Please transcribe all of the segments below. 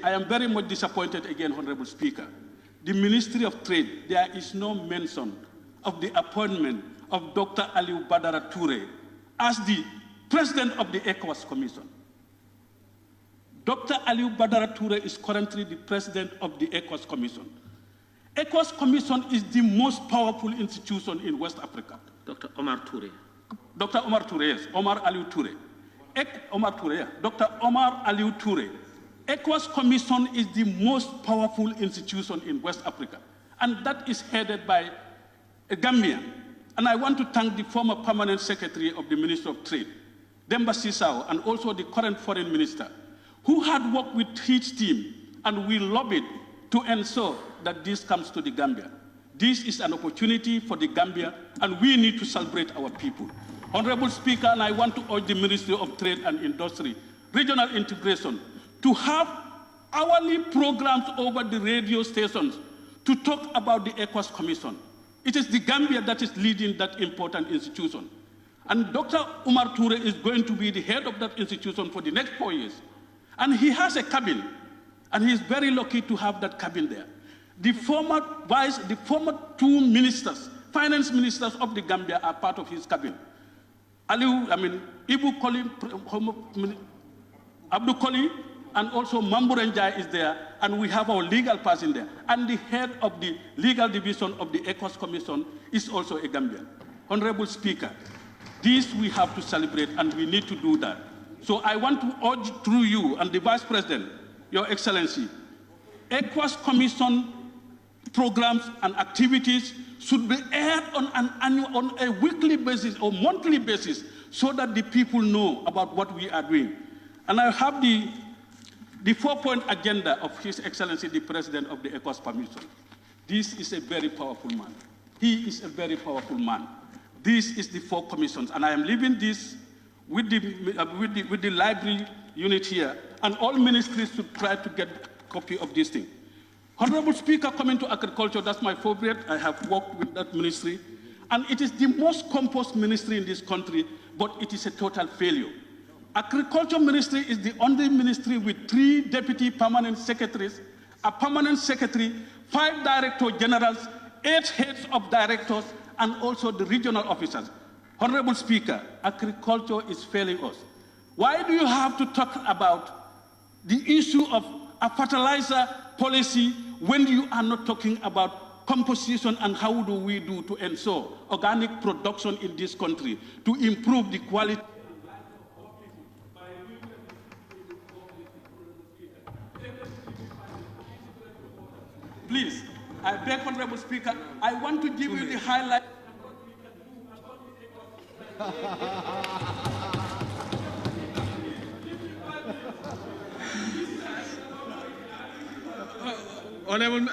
I am very much disappointed again, Honorable Speaker. The Ministry of Trade, there is no mention of the appointment of Dr. Aliou Badara Toure as the President of the ECOWAS Commission. Dr. Aliou Badara Toure is currently the President of the ECOWAS Commission. ECOWAS Commission is the most powerful institution in West Africa. Dr. Omar Toure. Dr. Omar Toure, yes. Omar Aliou Toure. Omar Toure, yeah. Dr. Omar Aliou Toure. ECOWAS Commission is the most powerful institution in West Africa, and that is headed by a Gambian. And I want to thank the former Permanent Secretary of the Ministry of Trade, Demba Sisao, and also the current Foreign Minister, who had worked with his team, and we lobbied to ensure that this comes to the Gambia. This is an opportunity for the Gambia, and we need to celebrate our people. Honorable Speaker, and I want to urge the Ministry of Trade and Industry, regional integration, to have hourly programs over the radio stations to talk about the ECOWAS Commission. It is the Gambia that is leading that important institution. And Dr. Omar Toure is going to be the head of that institution for the next 4 years. And he has a cabin, and he is very lucky to have that cabin there. The former two ministers, finance ministers of the Gambia are part of his cabin. Ibu Koli, Abdul Koli, and also Mamburenjai is there, and we have our legal person there. And the head of the legal division of the ECOWAS Commission is also a Gambian. Honorable Speaker, this we have to celebrate, and we need to do that. So I want to urge through you and the Vice President, Your Excellency, ECOWAS Commission programs and activities should be aired on a weekly basis or monthly basis so that the people know about what we are doing. And I have the 4-point agenda of His Excellency, the President of the ECOWAS Commission. This is a very powerful man. He is a very powerful man. This is the 4 commissions, and I am leaving this with the library unit here, and all ministries should try to get a copy of this thing. Honorable Speaker, coming to agriculture, that's my favorite. I have worked with that ministry, and it is the most composed ministry in this country, but it is a total failure. Agriculture Ministry is the only ministry with 3 deputy permanent secretaries, a permanent secretary, 5 director generals, 8 heads of directors, and also the regional officers. Honorable Speaker, agriculture is failing us. Why do you have to talk about the issue of a fertilizer policy when you are not talking about composition and how do we do to ensure organic production in this country to improve the quality? Please, I beg, Honorable Speaker, I want to give you the highlight. Honorable,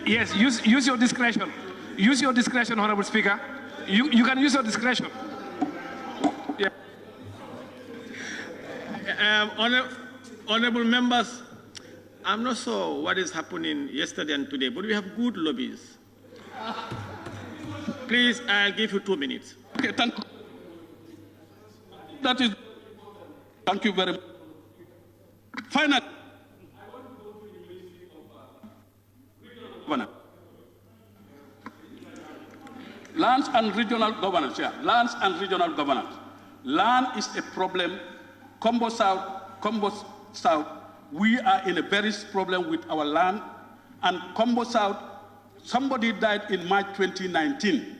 yes, use your discretion. Use your discretion, Honorable Speaker. You can use your discretion. Yeah. Honorable members, I'm not sure what is happening yesterday and today, but we have good lobbies. Please, I'll give you 2 minutes. Okay, thank you. That is, thank you very much. Finally, I want to go to the Ministry of Governance. Lands and regional governance, yeah. Lands and regional governance. Land is a problem. Combo South, we are in a very problem with our land. And Combo South, somebody died in March 2019.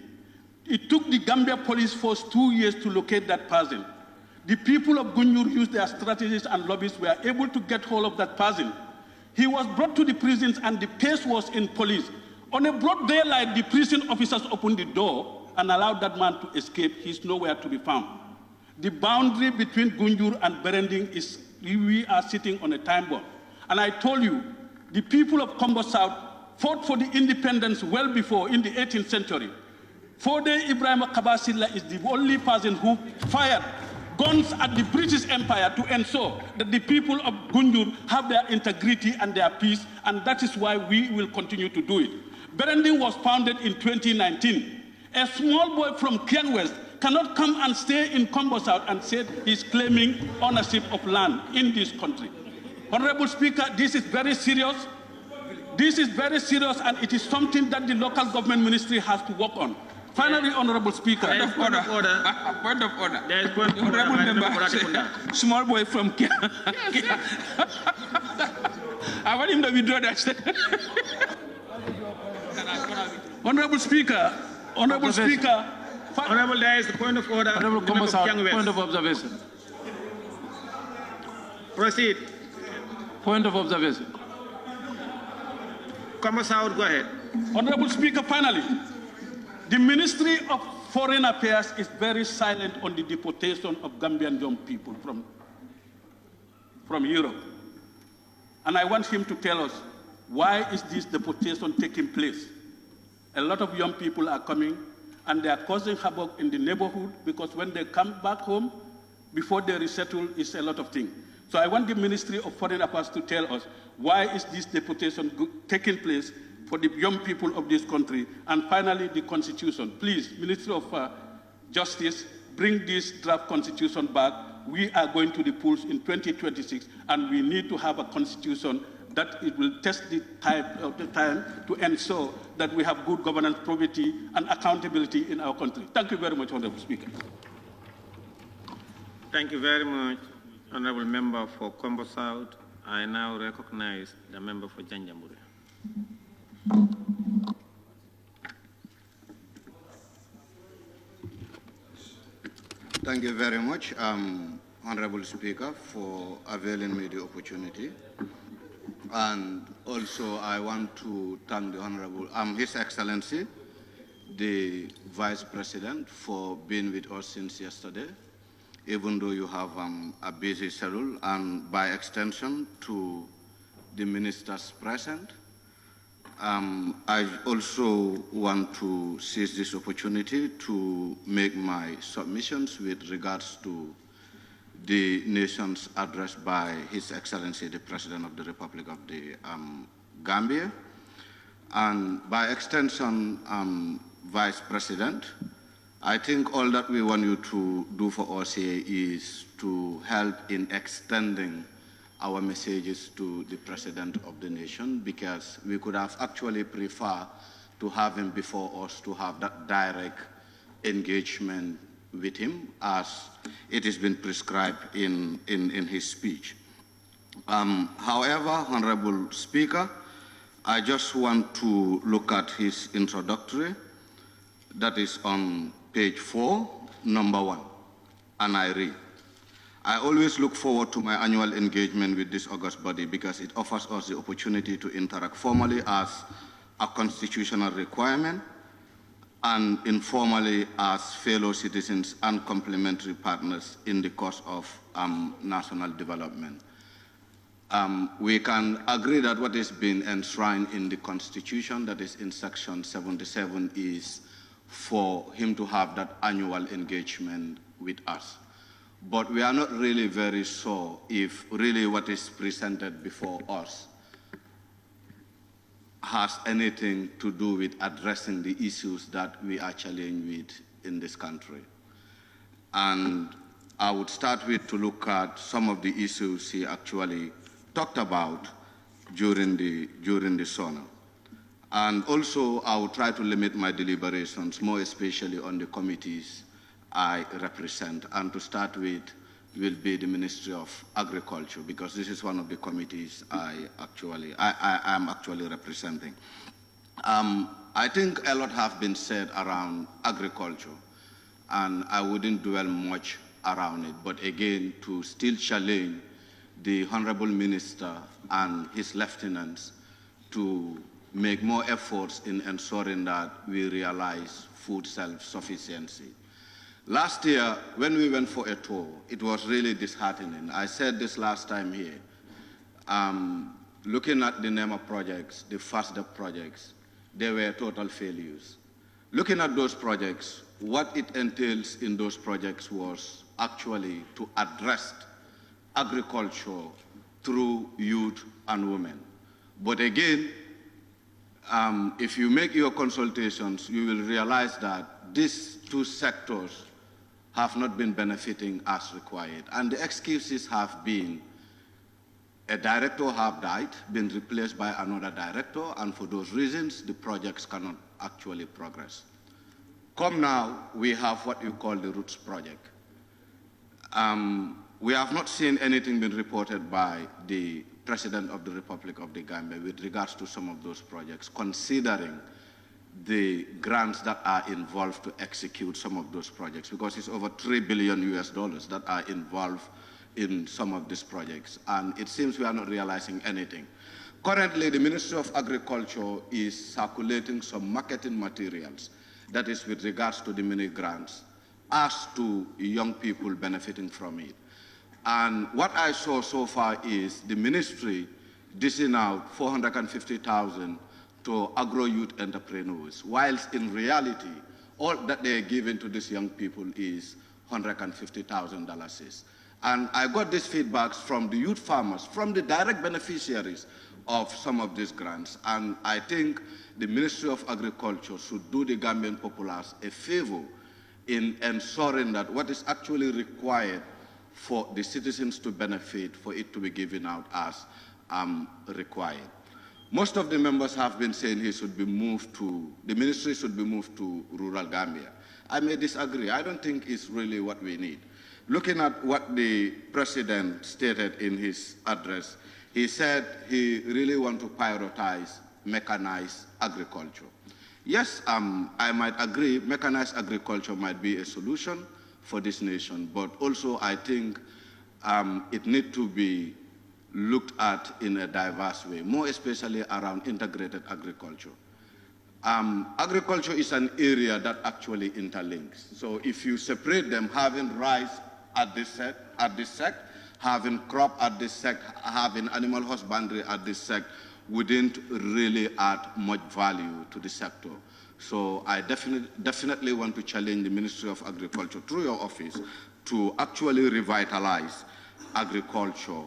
It took the Gambia police force 2 years to locate that person. The people of Gunjur used their strategies and lobbies, were able to get hold of that person. He was brought to the prisons and the case was in police. On a broad daylight, the prison officers opened the door and allowed that man to escape. He's nowhere to be found. The boundary between Gunjur and Berending is, we are sitting on a time bomb. And I told you, the people of Combo South fought for the independence well before, in the 18th century. Fode Ibrahim Kabasila is the only person who fired guns at the British Empire to ensure that the people of Gunjur have their integrity and their peace, and that is why we will continue to do it. Berending was founded in 2019. A small boy from Kiang West cannot come and stay in Combo South and say he's claiming ownership of land in this country. Honorable Speaker, this is very serious. This is very serious, and it is something that the local government ministry has to work on. Finally, Honorable Speaker. Point of order. Point of order. There is point of order. Honorable member, small boy from Kerr. I want him to withdraw that statement. Honorable Speaker, Honorable Speaker. Honorable, there is the point of order. Honorable point of observation. Proceed. Point of observation. Come out, go ahead. Honorable Speaker, finally, the Ministry of Foreign Affairs is very silent on the deportation of Gambian young people from Europe. And I want him to tell us, why is this deportation taking place? A lot of young people are coming, and they are causing havoc in the neighborhood, because when they come back home, before they resettle, it's a lot of things. So I want the Ministry of Foreign Affairs to tell us, why is this deportation taking place for the young people of this country? And finally, the Constitution. Please, Ministry of Justice, bring this draft Constitution back. We are going to the polls in 2026, and we need to have a Constitution that it will test the time to ensure that we have good governance, probity, and accountability in our country. Thank you very much, Honorable Speaker. Thank you very much, Honorable Member for Combo South. I now recognize the member for Janjambure. Thank you very much, Honorable Speaker, for availing me the opportunity. And also, I want to thank the Honorable, His Excellency, the Vice President, for being with us since yesterday, even though you have a busy schedule, and by extension to the ministers present. I also want to seize this opportunity to make my submissions with regards to the nation's address by His Excellency, the President of the Republic of the Gambia. And by extension, Vice President, I think all that we want you to do for us here is to help in extending our messages to the President of the nation, because we could have actually preferred to have him before us, to have that direct engagement with him as it has been prescribed in his speech. However, Honorable Speaker, I just want to look at his introductory, that is on page 4, number 1, and I read. I always look forward to my annual engagement with this august body because it offers us the opportunity to interact formally as a constitutional requirement and informally as fellow citizens and complementary partners in the cause of national development. We can agree that what is being enshrined in the Constitution, that is in Section 77, is for him to have that annual engagement with us. But we are not really very sure if really what is presented before us has anything to do with addressing the issues that we are challenged with in this country. And I would start with to look at some of the issues he actually talked about during the SoNA. And also, I will try to limit my deliberations, more especially on the committees I represent. And to start with will be the Ministry of Agriculture, because this is one of the committees I am actually representing. I think a lot have been said around agriculture, and I wouldn't dwell much around it. But again, to still challenge the Honorable Minister and his lieutenants to make more efforts in ensuring that we realize food self-sufficiency. Last year, when we went for a tour, it was really disheartening. I said this last time here. Looking at the NEMA projects, the FASDA projects, they were total failures. Looking at those projects, what it entails in those projects was actually to address agriculture through youth and women. But again, if you make your consultations, you will realize that these two sectors have not been benefiting as required. And the excuses have been a director have died, been replaced by another director, and for those reasons, the projects cannot actually progress. Come now, we have what you call the Roots Project. We have not seen anything being reported by the President of the Republic of the Gambia with regards to some of those projects, considering the grants that are involved to execute some of those projects, because it's over $3 billion that are involved in some of these projects, and it seems we are not realizing anything. Currently, the Ministry of Agriculture is circulating some marketing materials, that is with regards to the mini grants, as to young people benefiting from it. And what I saw so far is the ministry dishing out $450,000 to agro-youth entrepreneurs, whilst in reality, all that they're giving to these young people is $150,000. And I got these feedbacks from the youth farmers, from the direct beneficiaries of some of these grants. And I think the Ministry of Agriculture should do the Gambian populace a favor in ensuring that what is actually required for the citizens to benefit, for it to be given out as required. Most of the members have been saying the ministry should be moved to rural Gambia. I may disagree. I don't think it's really what we need. Looking at what the president stated in his address, he said he really wants to prioritize mechanized agriculture. Yes, I might agree, mechanized agriculture might be a solution for this nation, but also I think it needs to be looked at in a diverse way, more especially around integrated agriculture. Agriculture is an area that actually interlinks. So if you separate them, having rice at this sect, having crop at this sect, having animal husbandry at this sect, wouldn't really add much value to the sector. So I definitely want to challenge the Ministry of Agriculture through your office to actually revitalize agriculture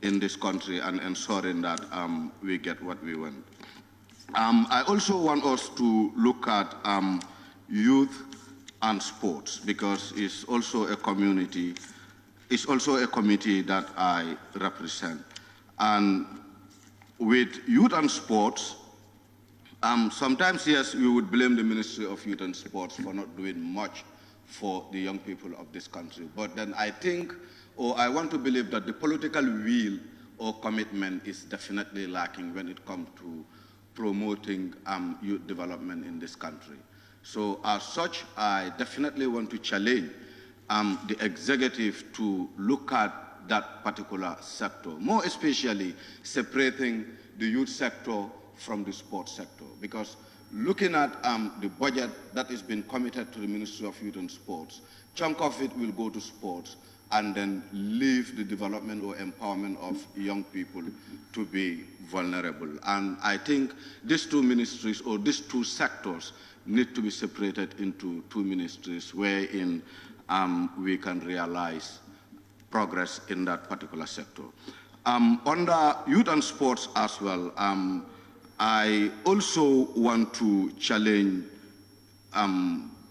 in this country and ensuring that we get what we want. I also want us to look at youth and sports, because it's also a community, it's also a committee that I represent. And with youth and sports, sometimes, yes, we would blame the Ministry of Youth and Sports for not doing much for the young people of this country. But then I think, or I want to believe that the political will or commitment is definitely lacking when it comes to promoting youth development in this country. So as such, I definitely want to challenge the executive to look at that particular sector, more especially separating the youth sector from the sports sector, because looking at the budget that has been committed to the Ministry of Youth and Sports, chunk of it will go to sports and then leave the development or empowerment of young people to be vulnerable. And I think these two ministries or these two sectors need to be separated into two ministries wherein we can realize progress in that particular sector. Under youth and sports as well, I also want to challenge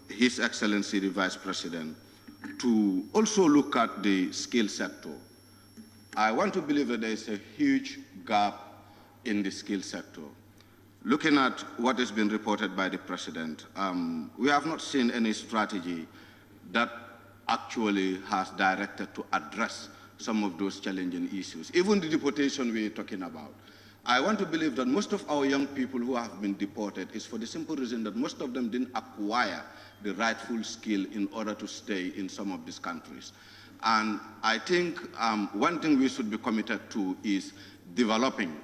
His Excellency the Vice President to also look at the skill sector. I want to believe that there is a huge gap in the skill sector. Looking at what has been reported by the President, we have not seen any strategy that actually has directed to address some of those challenging issues. Even the deportation we're talking about. I want to believe that most of our young people who have been deported is for the simple reason that most of them didn't acquire the rightful skill in order to stay in some of these countries. And I think one thing we should be committed to is developing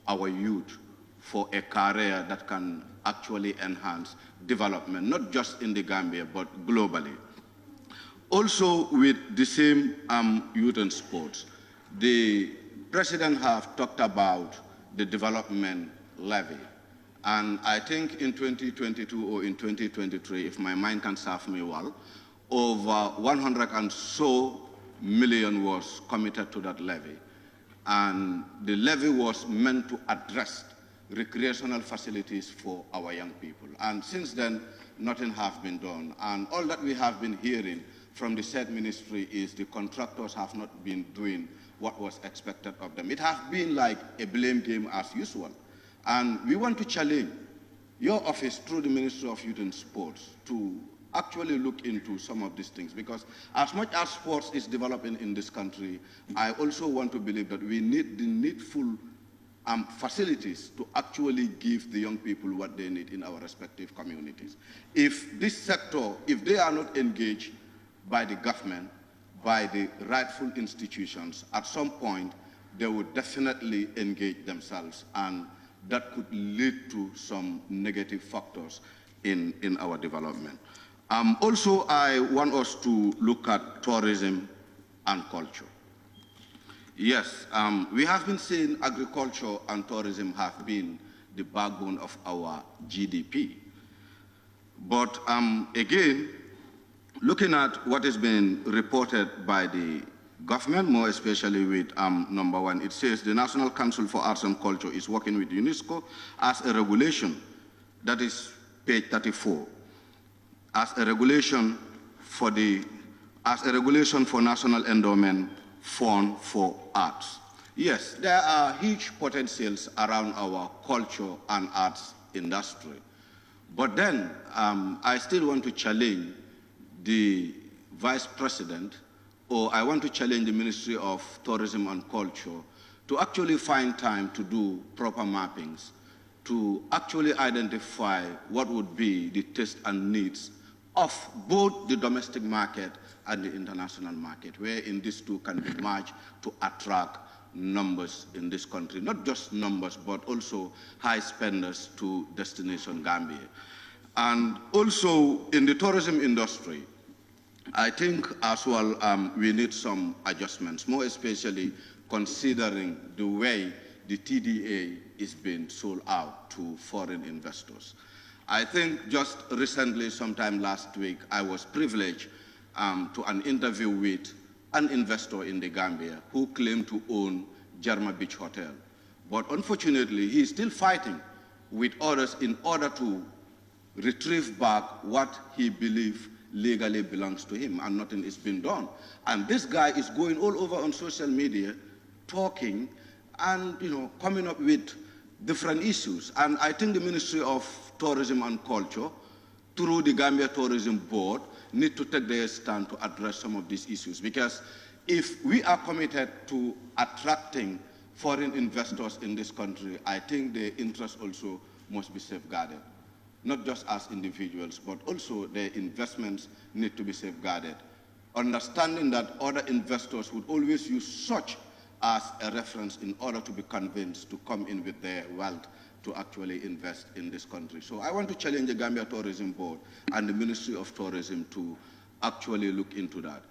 our youth for a career that can actually enhance development, not just in the Gambia, but globally. Also, with the same youth and sports, the President have talked about the development levy. And I think in 2022 or in 2023, if my mind can serve me well, over 100 and so million was committed to that levy. And the levy was meant to address recreational facilities for our young people. And since then, nothing has been done. And all that we have been hearing from the said ministry is the contractors have not been doing what was expected of them. It has been like a blame game as usual. And we want to challenge your office through the Ministry of Youth and Sports to actually look into some of these things, because as much as sports is developing in this country, I also want to believe that we need the needful facilities to actually give the young people what they need in our respective communities. If this sector, if they are not engaged by the government, by the rightful institutions, at some point they would definitely engage themselves, and that could lead to some negative factors in our development. Also, I want us to look at tourism and culture. Yes, we have been seeing agriculture and tourism have been the backbone of our GDP. But again, looking at what has been reported by the government, more especially with number one, it says the National Council for Arts and Culture is working with UNESCO as a regulation, that is page 34, as a regulation for National Endowment Fund for Arts. Yes, there are huge potentials around our culture and arts industry. But then I still want to challenge the Vice President, or I want to challenge the Ministry of Tourism and Culture to actually find time to do proper mappings, to actually identify what would be the taste and needs of both the domestic market and the international market, wherein these two can be merged to attract numbers in this country, not just numbers, but also high spenders to destination Gambia. And also in the tourism industry, I think as well we need some adjustments, more especially considering the way the TDA is being sold out to foreign investors. I think just recently, sometime last week, I was privileged to an interview with an investor in the Gambia who claimed to own Jarma Beach Hotel. But unfortunately, he is still fighting with others in order to retrieve back what he believes legally belongs to him, and nothing is being done. And this guy is going all over on social media, talking and coming up with different issues. And I think the Ministry of Tourism and Culture, through the Gambia Tourism Board, need to take their stand to address some of these issues. Because if we are committed to attracting foreign investors in this country, I think their interests also must be safeguarded. Not just as individuals, but also their investments need to be safeguarded. Understanding that other investors would always use such as a reference in order to be convinced to come in with their wealth to actually invest in this country. So I want to challenge the Gambia Tourism Board and the Ministry of Tourism to actually look into that.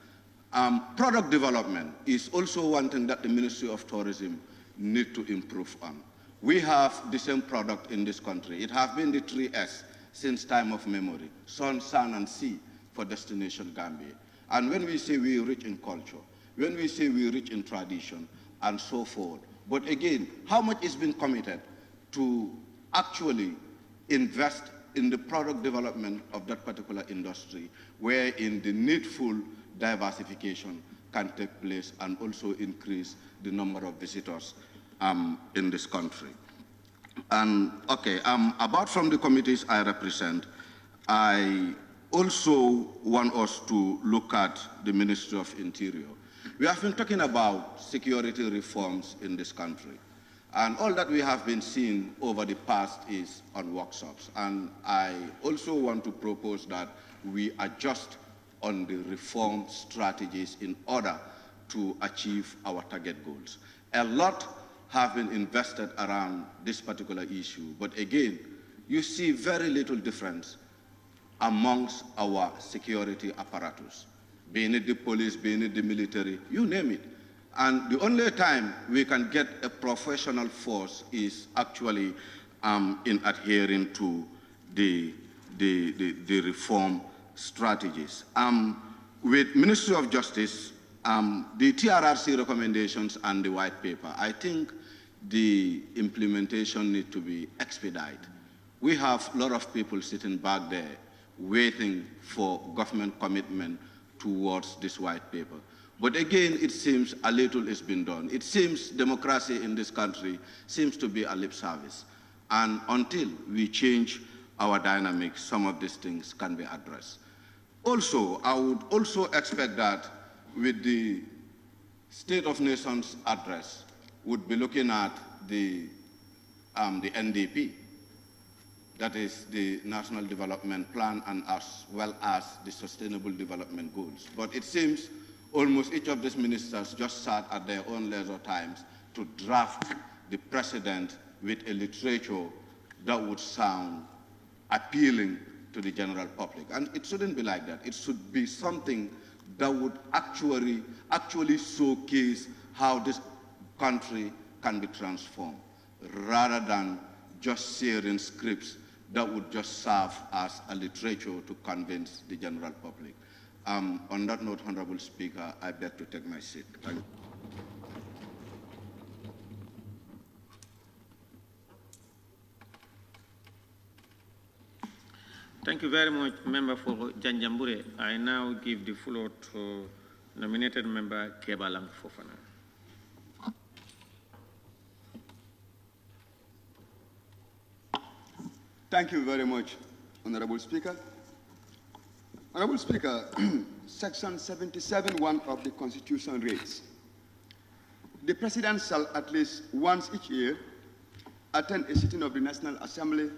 Product development is also one thing that the Ministry of Tourism need to improve on. We have the same product in this country. It has been the 3S since time of memory, sun, sun, and sea for destination Gambia. And when we say we're rich in culture, when we say we're rich in tradition, and so forth, but again, how much is being committed to actually invest in the product development of that particular industry, wherein the needful diversification can take place and also increase the number of visitors in this country. And okay, apart from the committees I represent, I also want us to look at the Ministry of Interior. We have been talking about security reforms in this country. And all that we have been seeing over the past is on workshops. And I also want to propose that we adjust on the reform strategies in order to achieve our target goals. A lot have been invested around this particular issue, but again, you see very little difference amongst our security apparatus, being it the police, being it the military, you name it. And the only time we can get a professional force is actually in adhering to the reform strategies. With Ministry of Justice, the TRRC recommendations and the white paper, I think the implementation need to be expedited. We have a lot of people sitting back there waiting for government commitment towards this white paper. But again, it seems a little is being done. It seems democracy in this country seems to be a lip service. And until we change our dynamics, some of these things can be addressed. Also, I would also expect that with the State of Nations address, would be looking at the NDP, that is the National Development Plan, and as well as the Sustainable Development Goals. But it seems almost each of these ministers just sat at their own leisure times to draft the precedent with a literature that would sound appealing to the general public. And it shouldn't be like that. It should be something that would actually showcase how this country can be transformed, rather than just sharing scripts that would just serve as a literature to convince the general public. On that note, Honorable Speaker, I beg to take my seat. Thank you. Thank you very much, Member for Janjambure. I now give the floor to nominated Member Kebalang Fofana. Thank you very much, Honorable Speaker. Honorable Speaker, Section 77(1) of the Constitution reads, the President shall at least once each year attend a sitting of the National Assembly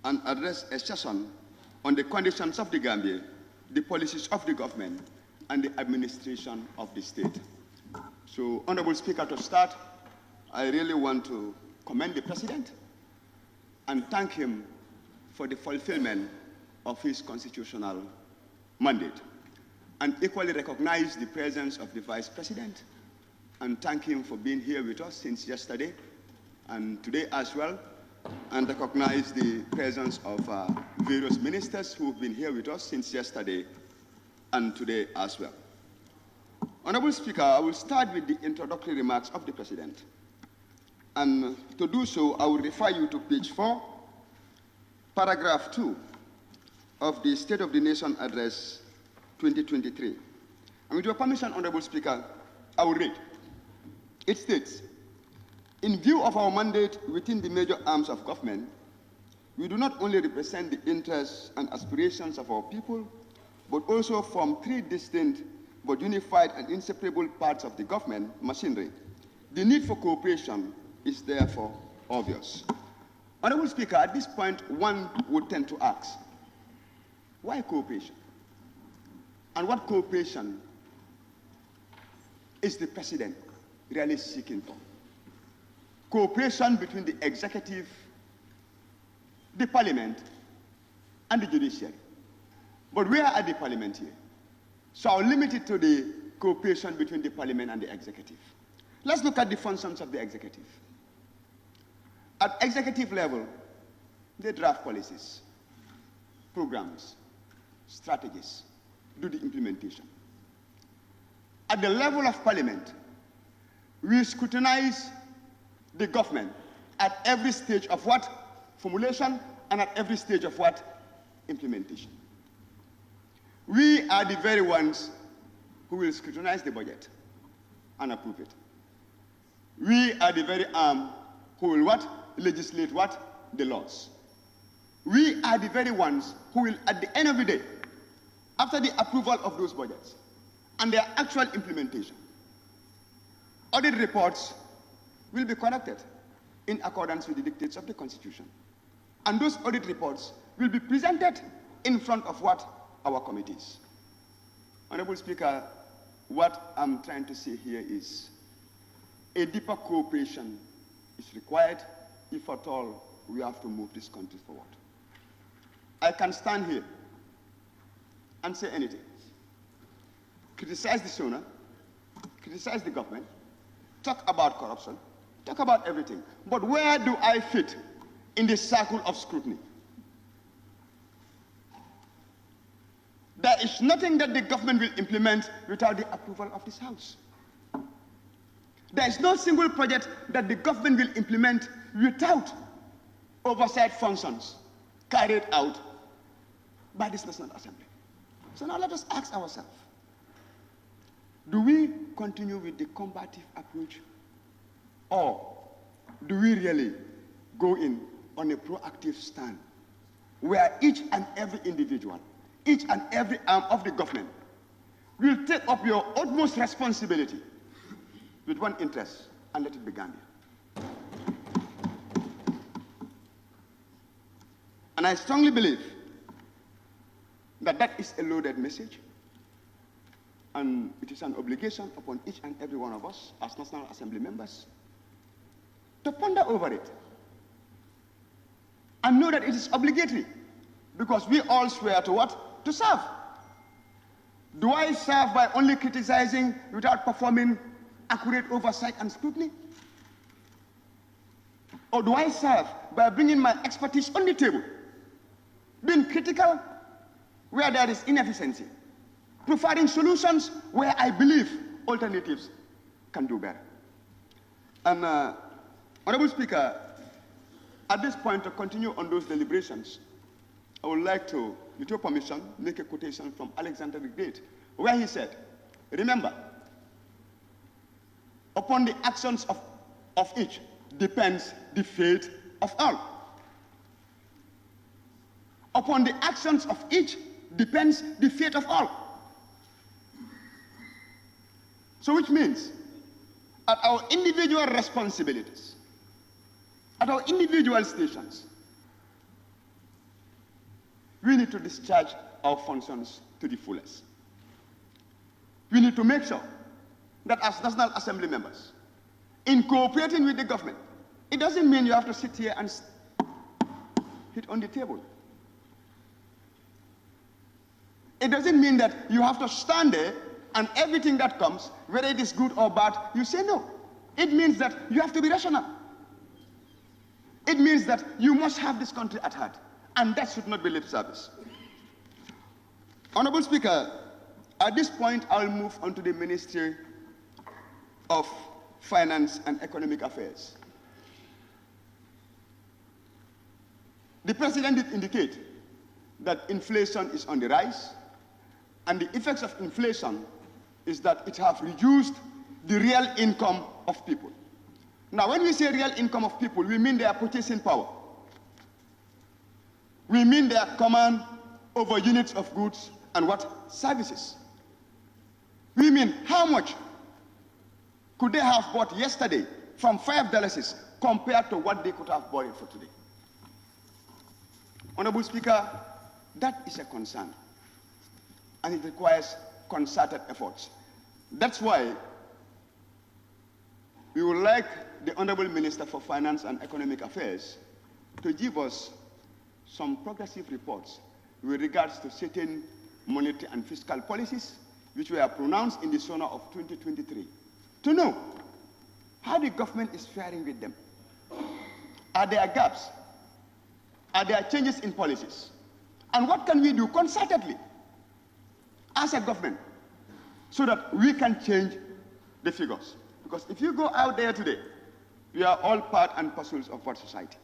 and address a session on the conditions of the Gambia, the policies of the government, and the administration of the state. So, Honorable Speaker, to start, I really want to commend the President and thank him for the fulfillment of his constitutional mandate, and equally recognize the presence of the Vice President and thank him for being here with us since yesterday and today as well, and recognize the presence of various ministers who've been here with us since yesterday and today as well. Honorable Speaker, I will start with the introductory remarks of the President. And to do so, I will refer you to page 4, paragraph 2 of the State of the Nation Address 2023. And with your permission, Honorable Speaker, I will read. It states, in view of our mandate within the major arms of government, we do not only represent the interests and aspirations of our people, but also form three distinct but unified and inseparable parts of the government machinery. The need for cooperation is therefore obvious. Honorable Speaker, at this point, one would tend to ask, why cooperation? And what cooperation is the President really seeking for? Cooperation between the executive, the parliament, and the judiciary. But we are at the parliament here, so I'll limit it to the cooperation between the parliament and the executive. Let's look at the functions of the executive. At executive level, they draft policies, programs, strategies, do the implementation. At the level of parliament, we scrutinize the government at every stage of what? Formulation, and at every stage of what? Implementation. We are the very ones who will scrutinize the budget and approve it. We are the very arm who will what? Legislate what? The laws. We are the very ones who will, at the end of the day, after the approval of those budgets and their actual implementation, audit reports will be conducted in accordance with the dictates of the Constitution. And those audit reports will be presented in front of what? Our committees. Honorable Speaker, what I'm trying to say here is a deeper cooperation is required if at all we have to move this country forward. I can stand here and say anything. Criticize the SoNA, criticize the government, talk about corruption, talk about everything. But where do I fit in the circle of scrutiny? There is nothing that the government will implement without the approval of this House. There is no single project that the government will implement without oversight functions carried out by this National Assembly. So now let us ask ourselves, Do we continue with the combative approach, or do we really go in on a proactive stand where each and every individual, each and every arm of the government will take up your utmost responsibility with one interest and let it be Gambia? And I strongly believe that that is a loaded message, and it is an obligation upon each and every one of us as National Assembly members to ponder over it and know that it is obligatory, because we all swear to what? To serve. Do I serve by only criticizing without performing accurate oversight and scrutiny? Or do I serve by bringing my expertise on the table, being critical where there is inefficiency, providing solutions where I believe alternatives can do better? And Honorable Speaker, at this point, to continue on those deliberations, I would like to, with your permission, make a quotation from Alexander the Great, where he said, remember, upon the actions of each depends the fate of all. Upon the actions of each depends the fate of all. So which means, at our individual responsibilities, at our individual stations, we need to discharge our functions to the fullest. We need to make sure that as National Assembly members, in cooperating with the government, it doesn't mean you have to sit here and hit on the table. It doesn't mean that you have to stand there and everything that comes, whether it is good or bad, you say no. It means that you have to be rational. It means that you must have this country at heart, and that should not be lip service. Honorable Speaker, at this point, I'll move on to the Ministry of Finance and Economic Affairs. The President did indicate that inflation is on the rise, and the effects of inflation is that it has reduced the real income of people. Now, when we say real income of people, we mean their purchasing power. We mean their command over units of goods and what? Services. We mean how much could they have bought yesterday from $5 compared to what they could have bought it for today. Honorable Speaker, that is a concern, and it requires concerted efforts. That's why we would like the Honorable Minister for Finance and Economic Affairs to give us some progressive reports with regards to certain monetary and fiscal policies which were pronounced in the SoNA of 2023, to know how the government is faring with them. Are there gaps? Are there changes in policies? And what can we do concertedly as a government so that we can change the figures? Because if you go out there today, we are all part and parcels of our society.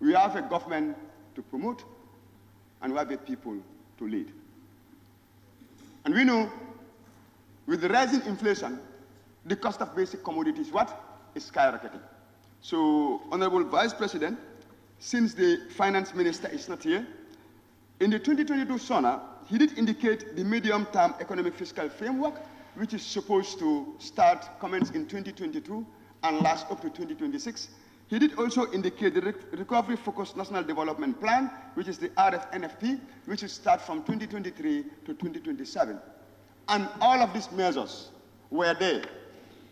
We have a government to promote, and we have a people to lead. And we know, with the rising inflation, the cost of basic commodities, is skyrocketing. So, Honorable Vice President, since the Finance Minister is not here, in the 2022 SoNA, he did indicate the medium-term economic fiscal framework, which is supposed to commence in 2022 and last up to 2026. He did also indicate the Recovery-Focused National Development Plan, which is the RFNFP, which will start from 2023 to 2027. And all of these measures were there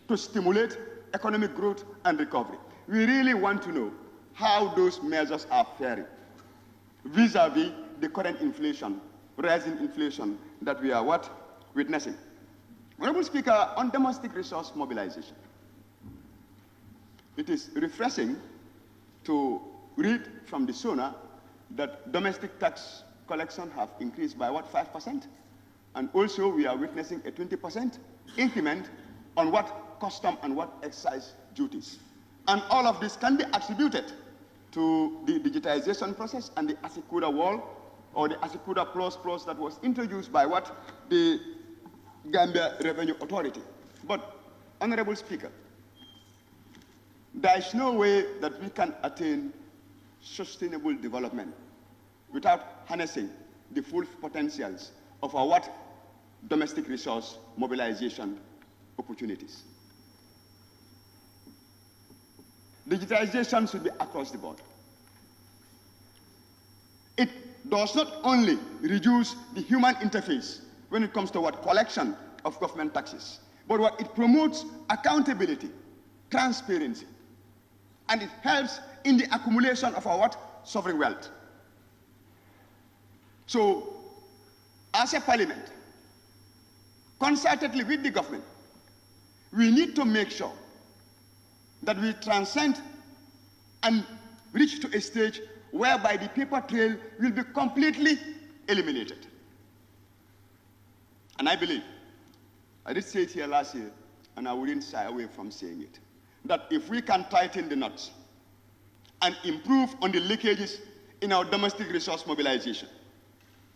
to stimulate economic growth and recovery. We really want to know how those measures are faring vis-a-vis the current inflation, rising inflation that we are witnessing. Honorable Speaker, on domestic resource mobilization, it is refreshing to read from the SoNA that domestic tax collection have increased by 5%? And also we are witnessing a 20% increment on custom and excise duties. And all of this can be attributed to the digitization process and the Asikuda wall, or the Asikuda plus that was introduced by the Gambia Revenue Authority. But, Honorable Speaker, there is no way that we can attain sustainable development without harnessing the full potentials of our domestic resource mobilization opportunities. Digitization should be across the board. It does not only reduce the human interface when it comes to collection of government taxes, but it promotes accountability, transparency, and it helps in the accumulation of our sovereign wealth. So, as a parliament, concertedly with the government, we need to make sure that we transcend and reach to a stage whereby the paper trail will be completely eliminated. And I believe, I did say it here last year, and I wouldn't shy away from saying it, that if we can tighten the knots and improve on the leakages in our domestic resource mobilization,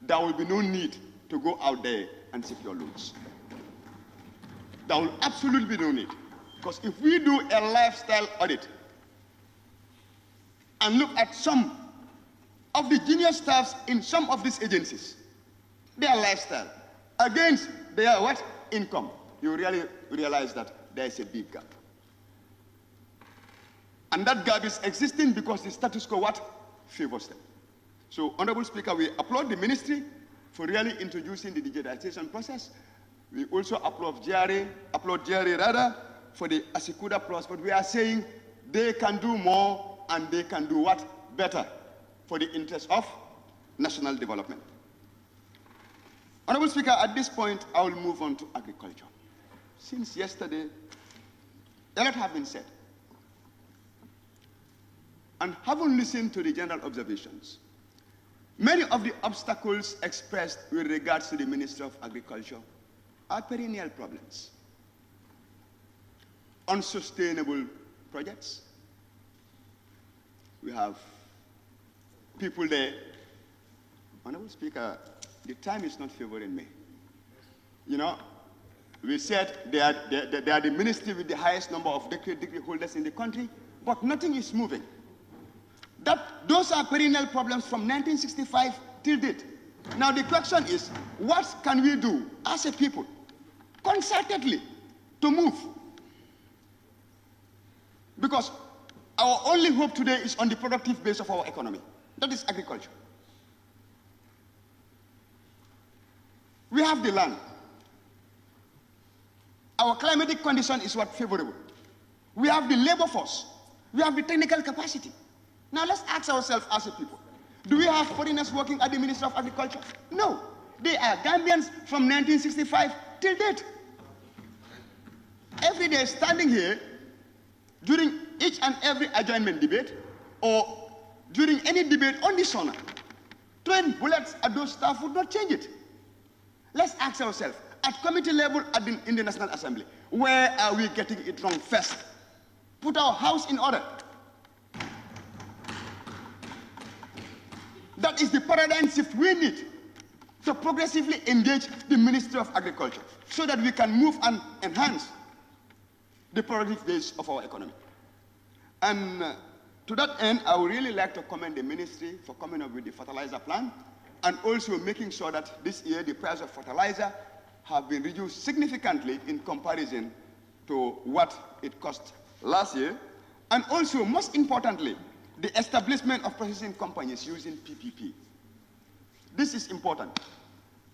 there will be no need to go out there and secure loans. There will absolutely be no need. Because if we do a lifestyle audit and look at some of the junior staffs in some of these agencies, their lifestyle against their income, you really realize that there is a big gap. And that gap is existing because the status quo favors them. So, Honorable Speaker, we applaud the ministry for really introducing the digitization process. We also applaud GRA for the Asikuda Plus, but we are saying they can do more and they can do better for the interest of national development. Honorable Speaker, at this point, I will move on to agriculture. Since yesterday, a lot have been said. And having listened to the general observations, many of the obstacles expressed with regards to the Ministry of Agriculture are perennial problems. Unsustainable projects. We have people there. Honorable Speaker, the time is not favoring me. You know, we said they are the ministry with the highest number of degree holders in the country, but nothing is moving. Those are perennial problems from 1965 till date. Now the question is, what can we do as a people, concertedly, to move? Because our only hope today is on the productive base of our economy. That is agriculture. We have the land. Our climatic condition is favorable. We have the labor force. We have the technical capacity. Now let's ask ourselves as a people, do we have foreigners working at the Ministry of Agriculture? No. They are Gambians from 1965 till date. Every day standing here, during each and every adjournment debate, or during any debate on the SoNA, throwing bullets at those staff would not change it. Let's ask ourselves, at committee level in the National Assembly, where are we getting it wrong first? Put our house in order. That is the paradigm shift we need to progressively engage the Ministry of Agriculture so that we can move and enhance the productive base of our economy. And to that end, I would really like to commend the ministry for coming up with the fertilizer plan and also making sure that this year the price of fertilizer have been reduced significantly in comparison to what it cost last year. And also, most importantly, the establishment of processing companies using PPP. This is important.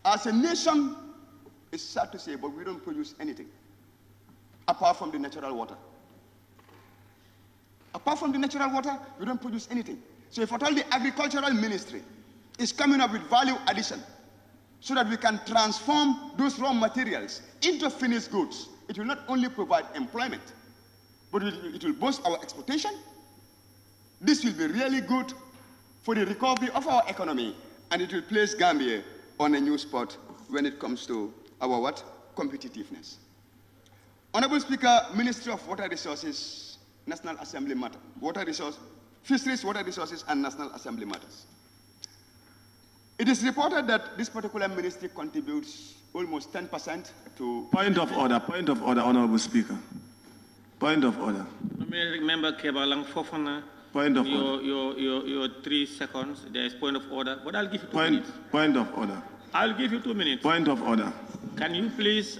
As a nation, it's sad to say, but we don't produce anything apart from the natural water. Apart from the natural water, we don't produce anything. So if at all the agricultural ministry is coming up with value addition so that we can transform those raw materials into finished goods, it will not only provide employment, but it will boost our exportation. This will be really good for the recovery of our economy, and it will place Gambia on a new spot when it comes to our competitiveness. Honorable Speaker, Ministry of Water Resources, National Assembly matter, Fisheries, Water Resources, and National Assembly matters. It is reported that this particular ministry contributes almost 10% to... Point of order, Honorable Speaker. Point of order. Member Kebalang Fofana. Point of order. Your 3 seconds. There is point of order, but I'll give you 2 minutes. Point of order. I'll give you 2 minutes. Point of order. Can you please?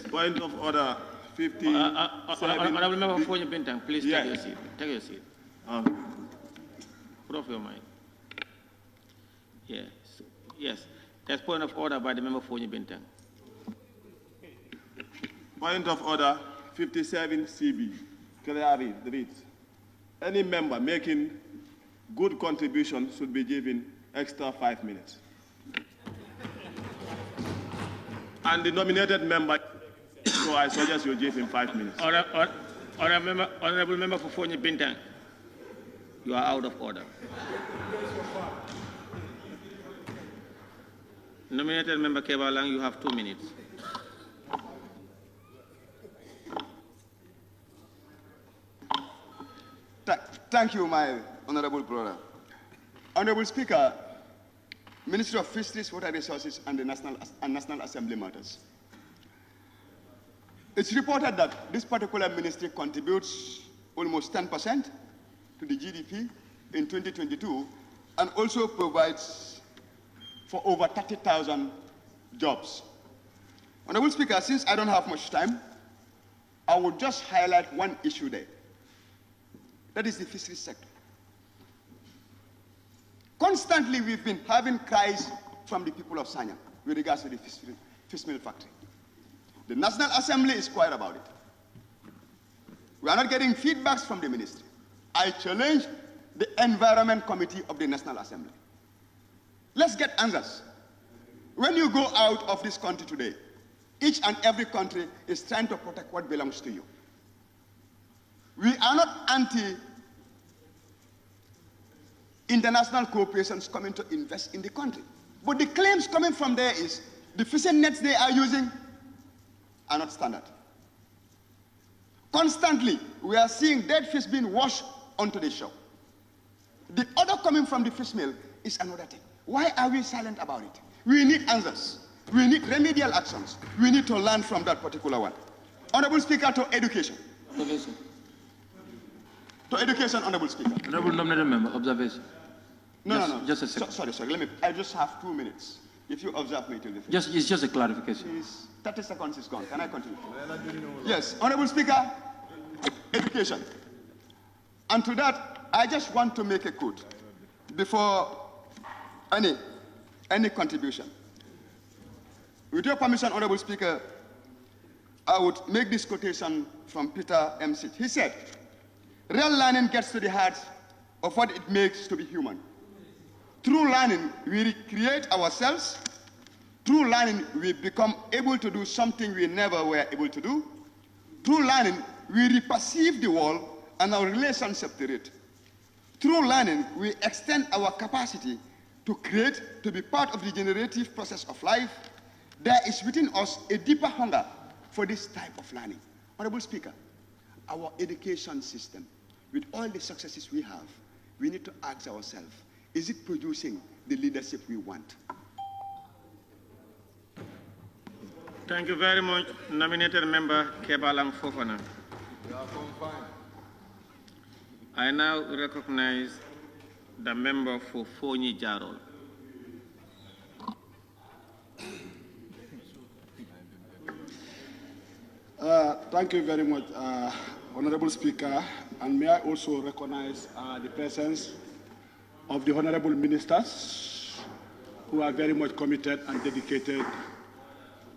Point of order. 50. Honorable Member for your Bintang, please Yeah. take your seat. Take your seat. Put off your mic. Yes. Yes. There's point of order by the member for your Bintang. Point of order 57 CB. Clearly reads. Any member making good contribution should be given extra 5 minutes. And the nominated member, so I suggest you give him 5 minutes. Honorable member for Fonyi Bintang, you are out of order. Nominated member Kebalang, you have 2 minutes. Thank you, my honorable brother. Honorable Speaker, Ministry of Fisheries, Water Resources, and the National Assembly matters. It's reported that this particular ministry contributes almost 10% to the GDP in 2022 and also provides for over 30,000 jobs. Honorable Speaker, since I don't have much time, I will just highlight one issue there. That is the fisheries sector. Constantly, we've been having cries from the people of SoNA with regards to the fish meal factory. The National Assembly is quiet about it. We are not getting feedbacks from the ministry. I challenge the Environment Committee of the National Assembly. Let's get answers. When you go out of this country today, each and every country is trying to protect what belongs to you. We are not anti-international corporations coming to invest in the country. But the claims coming from there is the fishing nets they are using are not standard. Constantly, we are seeing dead fish being washed onto the shore. The order coming from the fish mill is another thing. Why are we silent about it? We need answers. We need remedial actions. We need to learn from that particular one. Honorable Speaker, to education. To education, Honorable Speaker. Honorable nominated member, observation. No. Just a second. Sorry. I just have 2 minutes. If you observe me till the finish. It's just a clarification. Please, 30 seconds is gone. Can I continue? Yes, Honorable Speaker, education. And to that, I just want to make a quote before any contribution. With your permission, Honorable Speaker, I would make this quotation from Peter M. Sit. He said, "Real learning gets to the heart of what it makes to be human. Through learning, we recreate ourselves. Through learning, we become able to do something we never were able to do. Through learning, we reperceive the world and our relationship to it. Through learning, we extend our capacity to create, to be part of the generative process of life. There is within us a deeper hunger for this type of learning." Honorable Speaker, our education system, with all the successes we have, we need to ask ourselves, is it producing the leadership we want? Thank you very much, nominated member Kebalang Fofana. I now recognize the member for Fonyi Jarol. Thank you very much, Honorable Speaker, and may I also recognize the presence of the Honorable Ministers who are very much committed and dedicated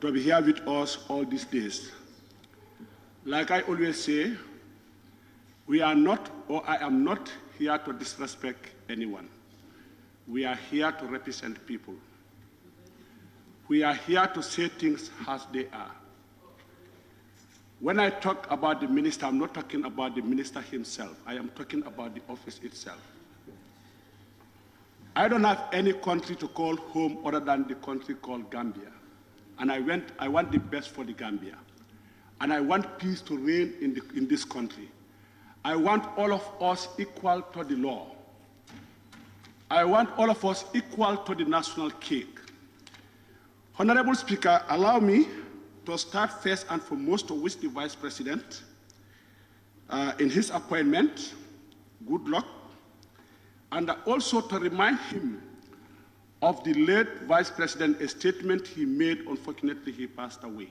to be here with us all these days. Like I always say, we are not, or I am not here to disrespect anyone. We are here to represent people. We are here to say things as they are. When I talk about the minister, I'm not talking about the minister himself. I am talking about the office itself. I don't have any country to call home other than the country called Gambia. And I want the best for the Gambia. And I want peace to reign in this country. I want all of us equal to the law. I want all of us equal to the national cake. Honorable Speaker, allow me to start first and foremost to wish the Vice President in his appointment good luck, and also to remind him of the late Vice President, a statement he made. Unfortunately, he passed away.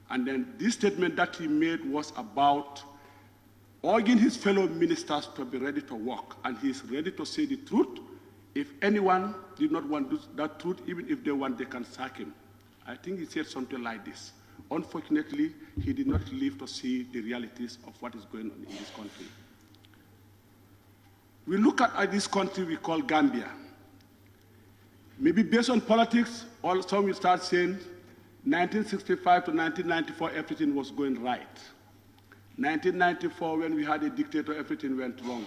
And then this statement that he made was about urging his fellow ministers to be ready to work, and he is ready to say the truth. If anyone did not want that truth, even if they want, they can sack him. I think he said something like this. Unfortunately, he did not live to see the realities of what is going on in this country. We look at this country we call Gambia. Maybe based on politics, some will start saying 1965 to 1994, everything was going right. 1994, when we had a dictator, everything went wrong.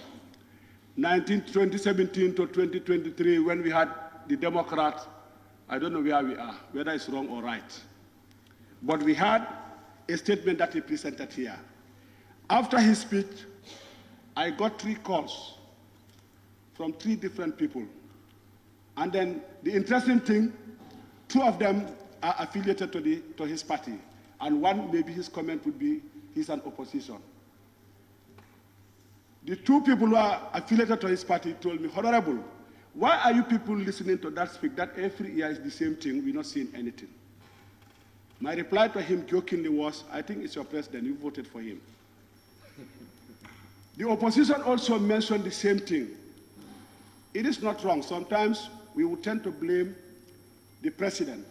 2017 to 2023, when we had the Democrats, I don't know where we are, whether it's wrong or right. But we had a statement that he presented here. After his speech, I got 3 calls from 3 different people. And then the interesting thing, 2 of them are affiliated to his party. And one, maybe his comment would be, he's an opposition. The 2 people who are affiliated to his party told me, Honorable, why are you people listening to that speak that every year is the same thing, we're not seeing anything? My reply to him jokingly was, I think it's your president, you voted for him. The opposition also mentioned the same thing. It is not wrong. Sometimes we would tend to blame the president,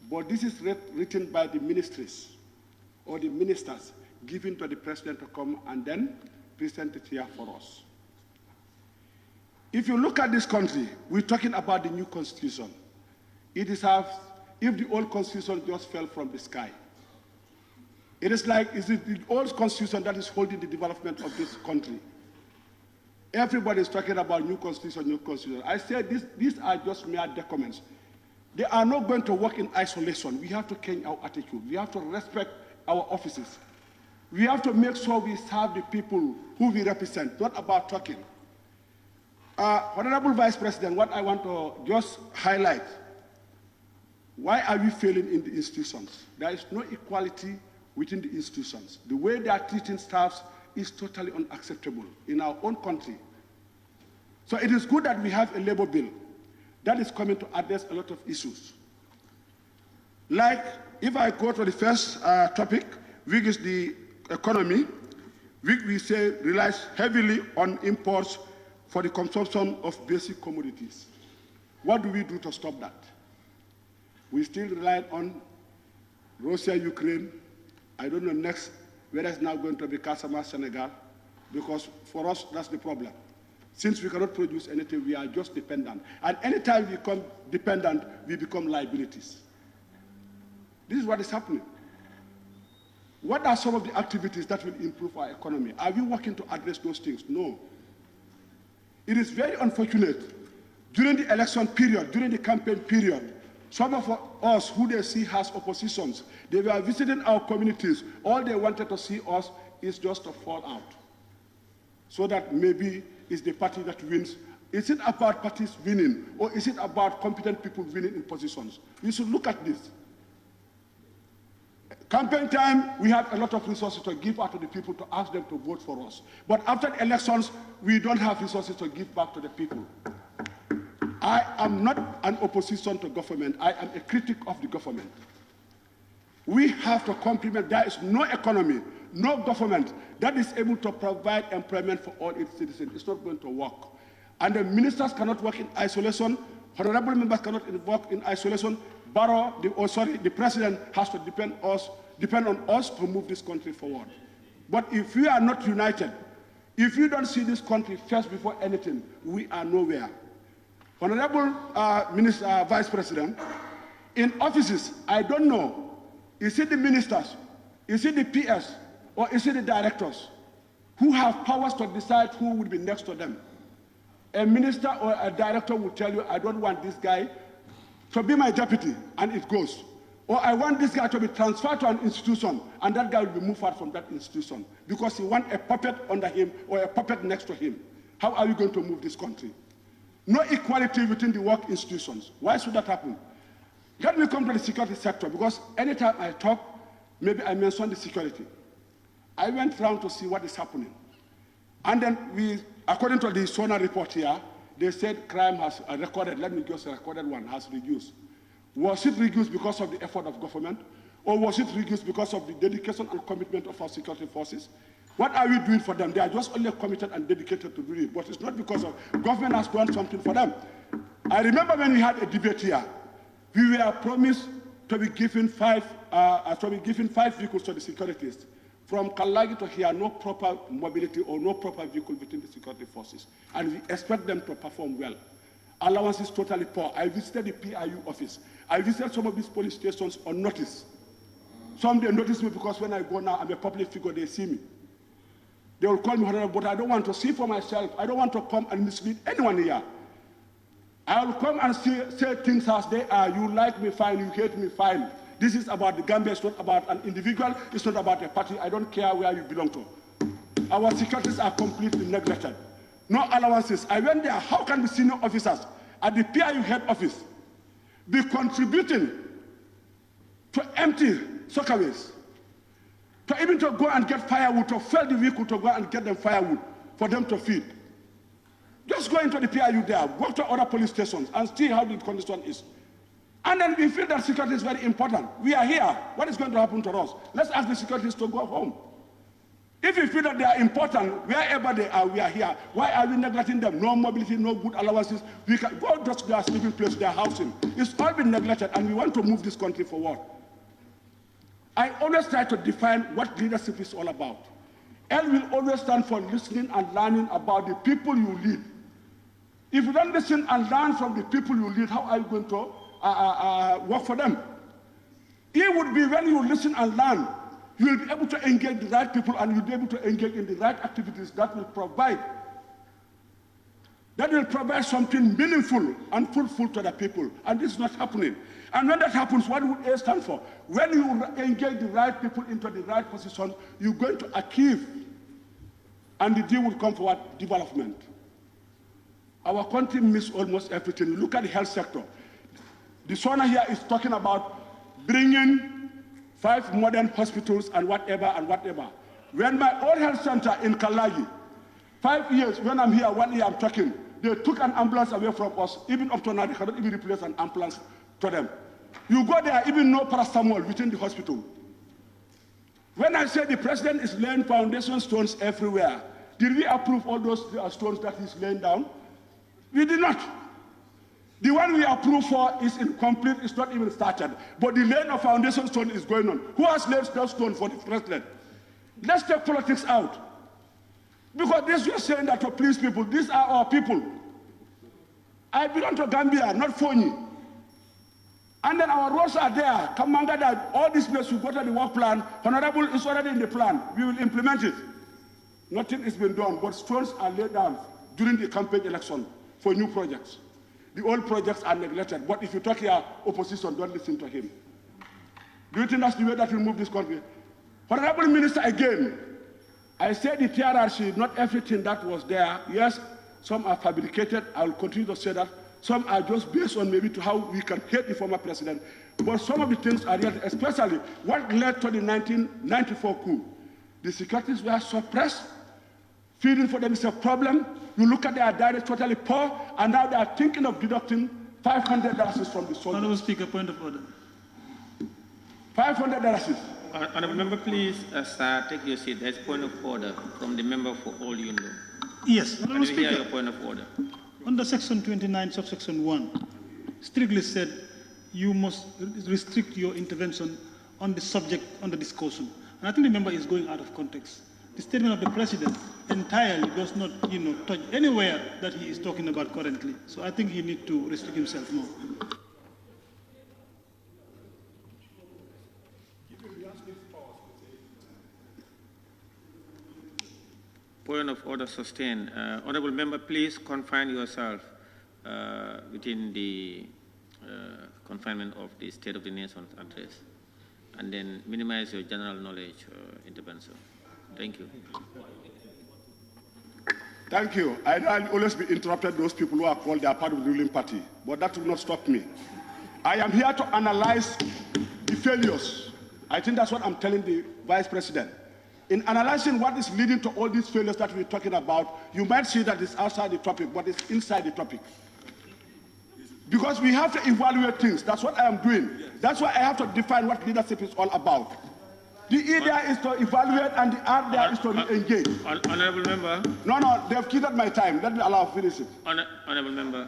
but this is written by the ministries or the ministers, given to the president to come and then present it here for us. If you look at this country, we're talking about the new constitution. It is as if the old constitution just fell from the sky. It is like, is it the old constitution that is holding the development of this country? Everybody is talking about new constitution, new constitution. I said these are just mere documents. They are not going to work in isolation. We have to change our attitude. We have to respect our offices. We have to make sure we serve the people who we represent, not about talking. Honorable Vice President, what I want to just highlight, why are we failing in the institutions? There is no equality within the institutions. The way they are treating staffs is totally unacceptable in our own country. So it is good that we have a labor bill that is coming to address a lot of issues. Like, if I go to the first topic, which is the economy, which we say relies heavily on imports for the consumption of basic commodities. What do we do to stop that? We still rely on Russia, Ukraine. I don't know next whether it's now going to be Casamance, Senegal, because for us, that's the problem. Since we cannot produce anything, we are just dependent. And anytime we become dependent, we become liabilities. This is what is happening. What are some of the activities that will improve our economy? Are we working to address those things? No. It is very unfortunate. During the election period, during the campaign period, some of us who they see as oppositions, they were visiting our communities. All they wanted to see us is just to fall out. So that maybe it's the party that wins. Is it about parties winning, or is it about competent people winning in positions? We should look at this. Campaign time, we have a lot of resources to give out to the people to ask them to vote for us. But after elections, we don't have resources to give back to the people. I am not an opposition to government. I am a critic of the government. We have to complement. There is no economy, no government that is able to provide employment for all its citizens. It's not going to work. And the ministers cannot work in isolation. Honorable members cannot work in isolation. The president has to depend on us to move this country forward. But if we are not united, if we don't see this country first before anything, we are nowhere. Honorable Vice President, in offices, I don't know, is it the ministers, is it the PS, or is it the directors who have powers to decide who will be next to them? A minister or a director will tell you, I don't want this guy to be my deputy, and it goes. Or I want this guy to be transferred to an institution, and that guy will be moved out from that institution because he wants a puppet under him or a puppet next to him. How are we going to move this country? no equality within the work institutions. Why should that happen? Let me come to the security sector, because anytime I talk, maybe I mention the security. I went around to see what is happening. And then according to the SoNA report here, they said crime has recorded, let me just recorded one, has reduced. Was it reduced because of the effort of government? Or was it reduced because of the dedication and commitment of our security forces? What are we doing for them? They are just only committed and dedicated to do it, but it's not because of government has done something for them. I remember when we had a debate here, we were promised to be given five vehicles to the securities. From Kalagi to here, no proper mobility or no proper vehicle within the security forces. And we expect them to perform well. Allowance is totally poor. I visited the PIU office. I visited some of these police stations on notice. Some they notice me because when I go now, I'm a public figure, they see me. They will call me, but I don't want to see for myself. I don't want to come and mislead anyone here. I will come and say things as they are. You like me, fine. You hate me, fine. This is about the Gambia. It's not about an individual. It's not about a party. I don't care where you belong to. Our securities are completely neglected. No allowances. I went there. How can the senior officers at the PIU head office be contributing to empty soccerways, to even to go and get firewood, to fill the vehicle to go and get them firewood for them to feed? Just go into the PIU there, go to other police stations and see how the condition is. And then we feel that security is very important. We are here. What is going to happen to us? Let's ask the securities to go home. If we feel that they are important, wherever they are, we are here. Why are we neglecting them? No mobility, no good allowances. We can go just to their sleeping place, their housing. It's all been neglected, and we want to move this country forward. I always try to define what leadership is all about. L will always stand for listening and learning about the people you lead. If you don't listen and learn from the people you lead, how are you going to work for them? It would be when you listen and learn, you will be able to engage the right people, and you'll be able to engage in the right activities that will provide something meaningful and fruitful to the people. And this is not happening. And when that happens, what would A stand for? When you engage the right people into the right position, you're going to achieve, and the deal will come forward, development. Our country missed almost everything. You look at the health sector. The SoNA here is talking about bringing 5 modern hospitals and whatever and whatever. When my old health center in Kalagi, 5 years, when I'm here, 1 year I'm talking, they took an ambulance away from us. Even up to now, they cannot even replace an ambulance to them. You go there, even no paracetamol within the hospital. When I say the president is laying foundation stones everywhere, did we approve all those stones that he's laying down? We did not. The one we approved for is incomplete, it's not even started. But the laying of foundation stone is going on. Who has laid that stone for the president? Let's take politics out. Because this you're saying that to please people, these are our people. I belong to Gambia, not Foni. And then our roads are there. Kamanga, that all these places will go to the work plan. Honorable is already in the plan. We will implement it. Nothing has been done, but stones are laid down during the campaign election for new projects. The old projects are neglected. But if you talk here, opposition, don't listen to him. Do you think that's the way that will move this country? Honorable Minister, again, I said the TRRC, not everything that was there. Yes, some are fabricated. I will continue to say that. Some are just based on maybe to how we can hate the former president. But some of the things are real, especially what led to the 1994 coup. The securities were suppressed. Feeding for them is a problem. You look at their diet, totally poor, and now they are thinking of deducting $500 from the soldiers. Honourable Speaker, point of order. $500. Honourable member, please take your seat. There's point of order from the member for all you know. Yes, Can Honourable you hear Speaker. your point of order? Under Section 29, subsection 1, strictly said you must restrict your intervention on the subject under discussion. And I think the member is going out of context. The statement of the president entirely does not, touch anywhere that he is talking about currently. So I think he needs to restrict himself more. Point of order sustained. Honourable member, please confine yourself within the confinement of the State of the Nation's address, and then minimize your general knowledge intervention. Thank you. Thank you. I'll always be interrupted those people who are called they are part of the ruling party, but that will not stop me. I am here to analyze the failures. I think that's what I'm telling the Vice President. In analyzing what is leading to all these failures that we're talking about, you might see that it's outside the topic, but it's inside the topic. Because we have to evaluate things. That's what I am doing. That's why I have to define what leadership is all about. The idea is to evaluate and the art there is to engage. Honorable Member. No, they've killed my time. Let me allow finish it. Honorable Member.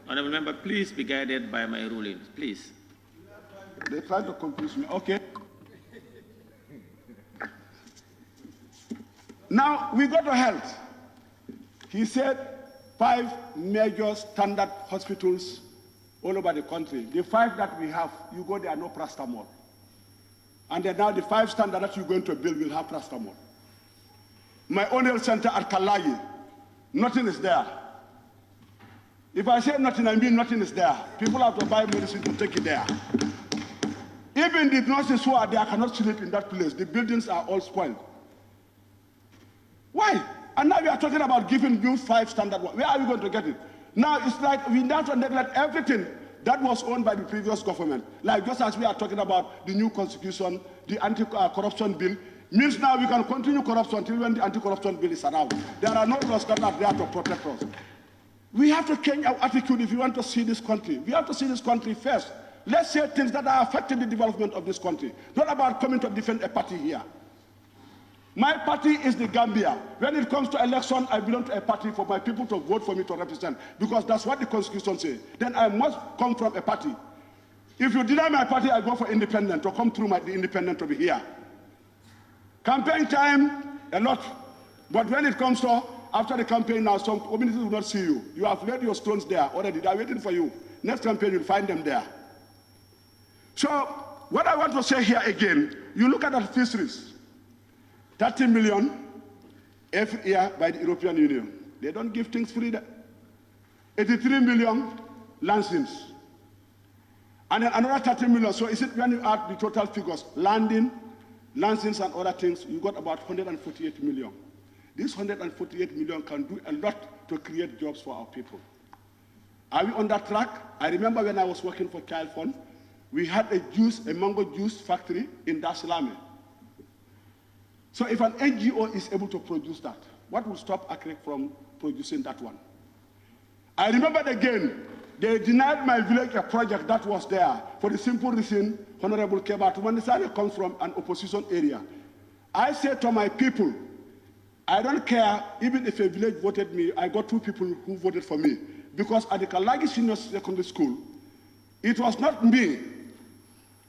Honorable Member, please be guided by my rulings, please. They try to confuse me. Okay. Now, we go to health. He said 5 major standard hospitals all over the country. The 5 that we have, you go there, no paracetamol. And then now the 5 standard that you're going to build will have paracetamol. My own health center at Kalagi, nothing is there. If I say nothing, I mean nothing is there. People have to buy medicine to take it there. Even the nurses who are there cannot sleep in that place. The buildings are all spoiled. Why? And now we are talking about giving you 5 standard. Where are we going to get it? Now it's like we now to neglect everything that was owned by the previous government. Like just as we are talking about the new constitution, the anti-corruption bill, means now we can continue corruption until when the anti-corruption bill is around. There are no laws that are there to protect us. We have to change our attitude if we want to see this country. We have to see this country first. Let's say things that are affecting the development of this country. Not about coming to defend a party here. My party is the Gambia. When it comes to election, I belong to a party for my people to vote for me to represent, because that's what the Constitution says. Then I must come from a party. If you deny my party, I go for independent, to come through the independent to be here. Campaign time, a lot. But when it comes to after the campaign now, some communities will not see you. You have laid your stones there already. They are waiting for you. Next campaign, you'll find them there. So what I want to say here again, you look at the fisheries. 30 million every year by the European Union. They don't give things free there. 83 million lancings. And then another 30 million. So is it when you add the total figures, landing, lancings and other things, you got about 148 million. This 148 million can do a lot to create jobs for our people. Are we on that track? I remember when I was working for Child Fund, we had a mango juice factory in Dar es Salaam. So if an NGO is able to produce that, what will stop ACREC from producing that one? I remember again, they denied my village a project that was there for the simple reason, Honorable Kerr, when the Sani comes from an opposition area. I said to my people, I don't care even if a village voted me, I got 2 people who voted for me. Because at the Kalagi Senior Secondary School, it was not me.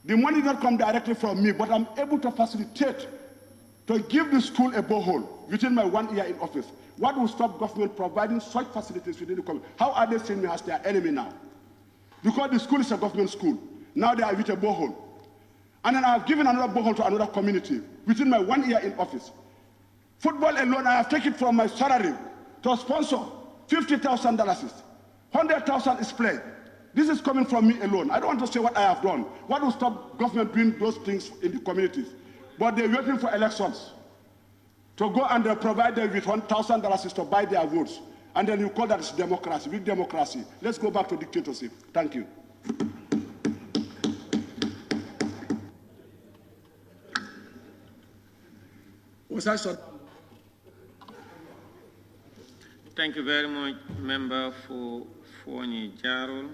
The money did not come directly from me, but I'm able to facilitate to give the school a borehole within my 1 year in office. What will stop government providing such facilities within the community? How are they seeing me as their enemy now? Because the school is a government school. Now they are with a borehole. And then I have given another borehole to another community within my 1 year in office. Football alone, I have taken from my salary to sponsor $50,000. 100,000 is played. This is coming from me alone. I don't want to say what I have done. What will stop government doing those things in the communities? But they're waiting for elections to go and provide them with $1,000 to buy their votes. And then you call that democracy, big democracy. Let's go back to dictatorship. Thank you. Was I so? Thank you very much, Member for Fonyi Jarol.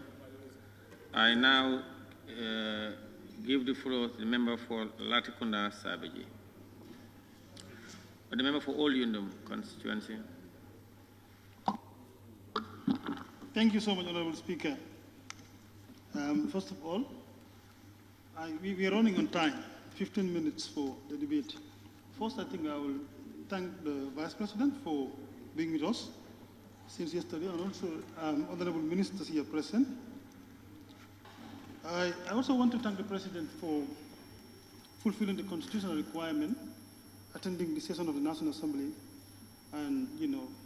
I now give the floor to the member for Latikunda Sabiji. The member for All Yundum constituency. Thank you so much, Honorable Speaker. First of all, we are running on time, 15 minutes for the debate. First, I think I will thank the Vice President for being with us since yesterday, and also Honorable Ministers here present. I also want to thank the President for fulfilling the constitutional requirement, attending the session of the National Assembly, and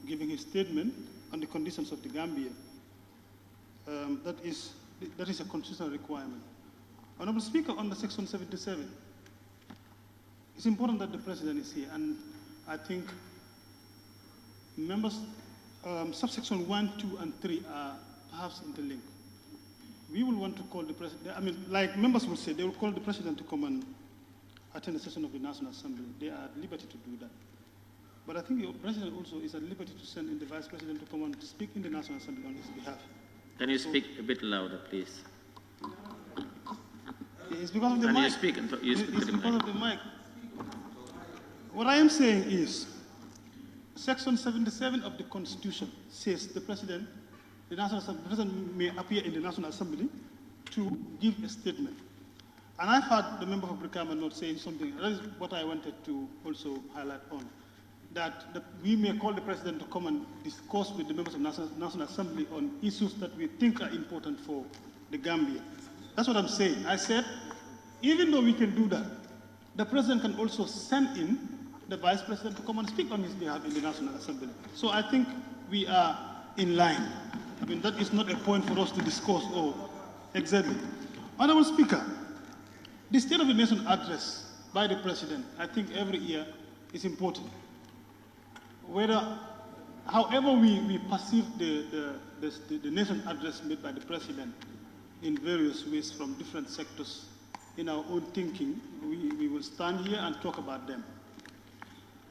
giving his statement on the conditions of the Gambia. That is a constitutional requirement. Honorable Speaker, under Section 77, it's important that the President is here, and I think members, subsection 1, 2, and 3 are perhaps interlinked. We will want to call the president, I mean, like members will say, they will call the president to come and attend a session of the National Assembly. They are at liberty to do that. But I think the president also is at liberty to send in the vice president to come and speak in the National Assembly on his behalf. Can you speak a bit louder, please? It's because of the mic. You speak it's because of the mic. What I am saying is, Section 77 of the Constitution says the president, the president may appear in the National Assembly to give a statement. And I've heard the member of Brikama not saying something. That is what I wanted to also highlight on. That we may call the president to come and discuss with the members of National Assembly on issues that we think are important for the Gambia. That's what I'm saying. I said, even though we can do that, the president can also send in the vice president to come and speak on his behalf in the National Assembly. So I think we are in line. I mean, that is not a point for us to discuss. Exactly. Honorable Speaker, the State of the Nation address by the president, I think every year is important. However we perceive the nation address made by the president in various ways from different sectors, in our own thinking, we will stand here and talk about them.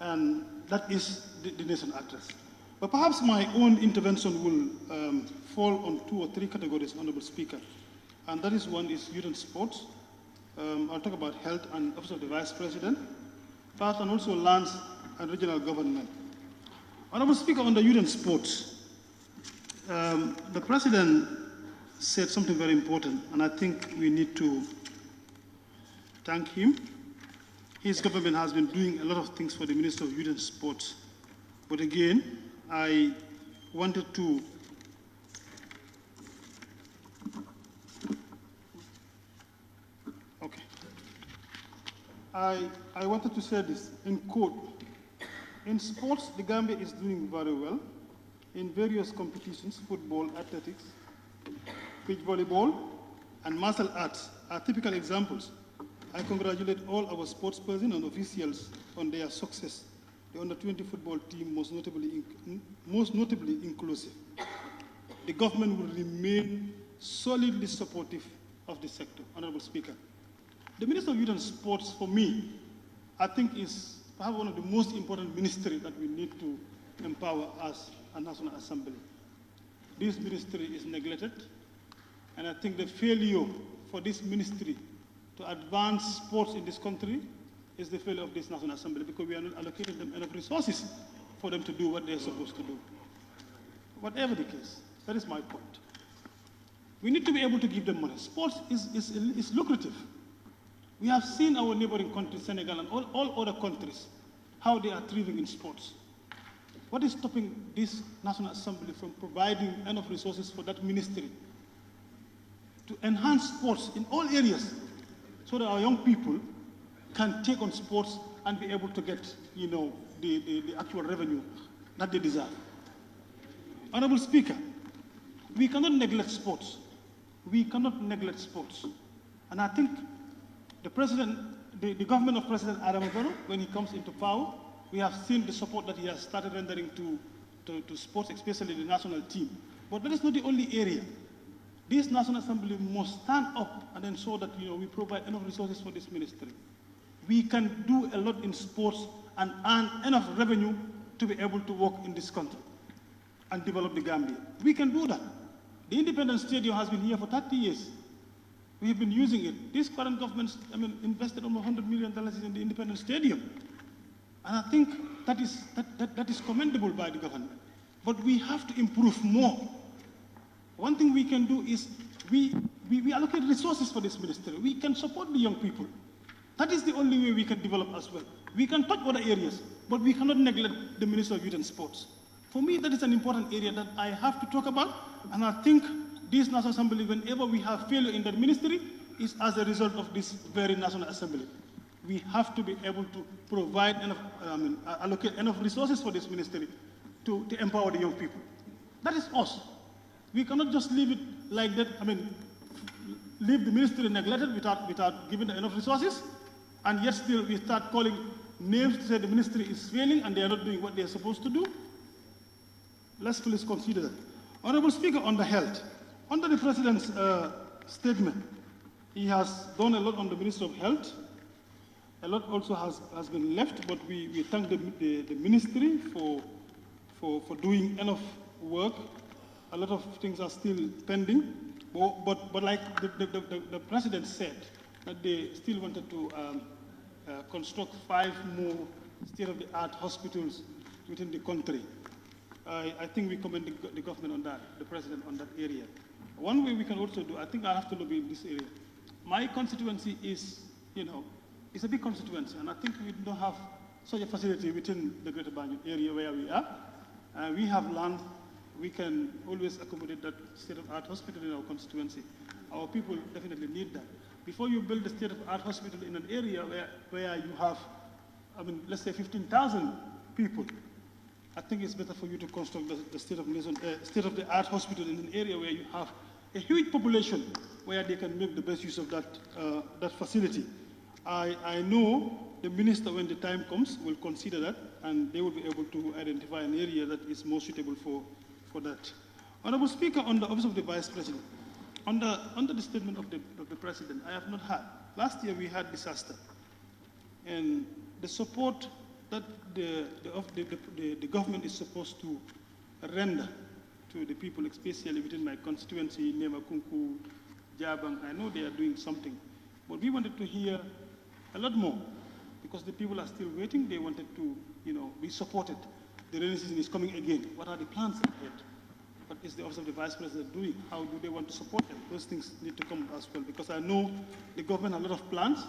And that is the nation address. But perhaps my own intervention will fall on 2 or 3 categories, Honorable Speaker. And that is one is youth and sports. I'll talk about health and office of the vice president, perhaps, and also lands and regional government. Honorable Speaker, on the youth and sports, the president said something very important, and I think we need to thank him. His government has been doing a lot of things for the Minister of Youth and Sports. But again, I wanted to I wanted to say this in quote. In sports, the Gambia is doing very well in various competitions. Football, athletics, beach volleyball, and martial arts are typical examples. I congratulate all our sportspersons and officials on their success. The under-20 football team most notably inclusive. The government will remain solidly supportive of the sector. Honorable Speaker, the Minister of Youth and Sports, for me, I think is perhaps one of the most important ministries that we need to empower as a National Assembly. This ministry is neglected, and I think the failure for this ministry to advance sports in this country is the failure of this National Assembly, because we are not allocating them enough resources for them to do what they're supposed to do. Whatever the case, that is my point. We need to be able to give them money. Sports is lucrative. We have seen our neighboring countries, Senegal and all other countries, how they are thriving in sports. What is stopping this National Assembly from providing enough resources for that ministry to enhance sports in all areas so that our young people can take on sports and be able to get, the actual revenue that they deserve? Honorable Speaker, we cannot neglect sports. We cannot neglect sports. And I think the president, the government of President Adam Barrow, when he comes into power, we have seen the support that he has started rendering to sports, especially the national team. But that is not the only area. This National Assembly must stand up and ensure that we provide enough resources for this ministry. We can do a lot in sports and earn enough revenue to be able to work in this country and develop the Gambia. We can do that. The Independence Stadium has been here for 30 years. We have been using it. This current government, invested almost $100 million in the Independence Stadium. And I think that is commendable by the government. But we have to improve more. One thing we can do is we allocate resources for this ministry. We can support the young people. That is the only way we can develop as well. We can touch other areas, but we cannot neglect the Minister of Youth and Sports. For me, that is an important area that I have to talk about, and I think this National Assembly, whenever we have failure in that ministry, is as a result of this very National Assembly. We have to be able to provide enough, allocate enough resources for this ministry to empower the young people. That is us. We cannot just leave it like that, leave the ministry neglected without giving them enough resources, and yet still we start calling names to say the ministry is failing and they are not doing what they are supposed to do. let's please consider that. Honorable Speaker, on the health, under the President's statement, he has done a lot on the Ministry of Health. A lot also has been left, but we thank the ministry for doing enough work. A lot of things are still pending, but like the President said, that they still wanted to construct 5 more state-of-the-art hospitals within the country. I think we commend the government on that, the President on that area. One way we can also do, I think I have to lobby in this area. My constituency is, it's a big constituency, and I think we don't have such a facility within the Greater Banjul area where we are. We have land. We can always accommodate that state-of-the-art hospital in our constituency. Our people definitely need that. Before you build a state-of-the-art hospital in an area where you have, let's say 15,000 people, I think it's better for you to construct the state-of-the-art hospital in an area where you have a huge population where they can make the best use of that facility. I know the minister, when the time comes, will consider that, and they will be able to identify an area that is more suitable for that. Honorable Speaker, on the office of the Vice President, under the statement of the President, I have not had. Last year we had disaster, and the support that the government is supposed to render to the people, especially within my constituency, Nema Kunku, Jabang, I know they are doing something, but we wanted to hear a lot more, because the people are still waiting. They wanted to, be supported. The rainy season is coming again. What are the plans ahead? What is the Office of the Vice President doing? How do they want to support them? Those things need to come as well, because I know the government has a lot of plans,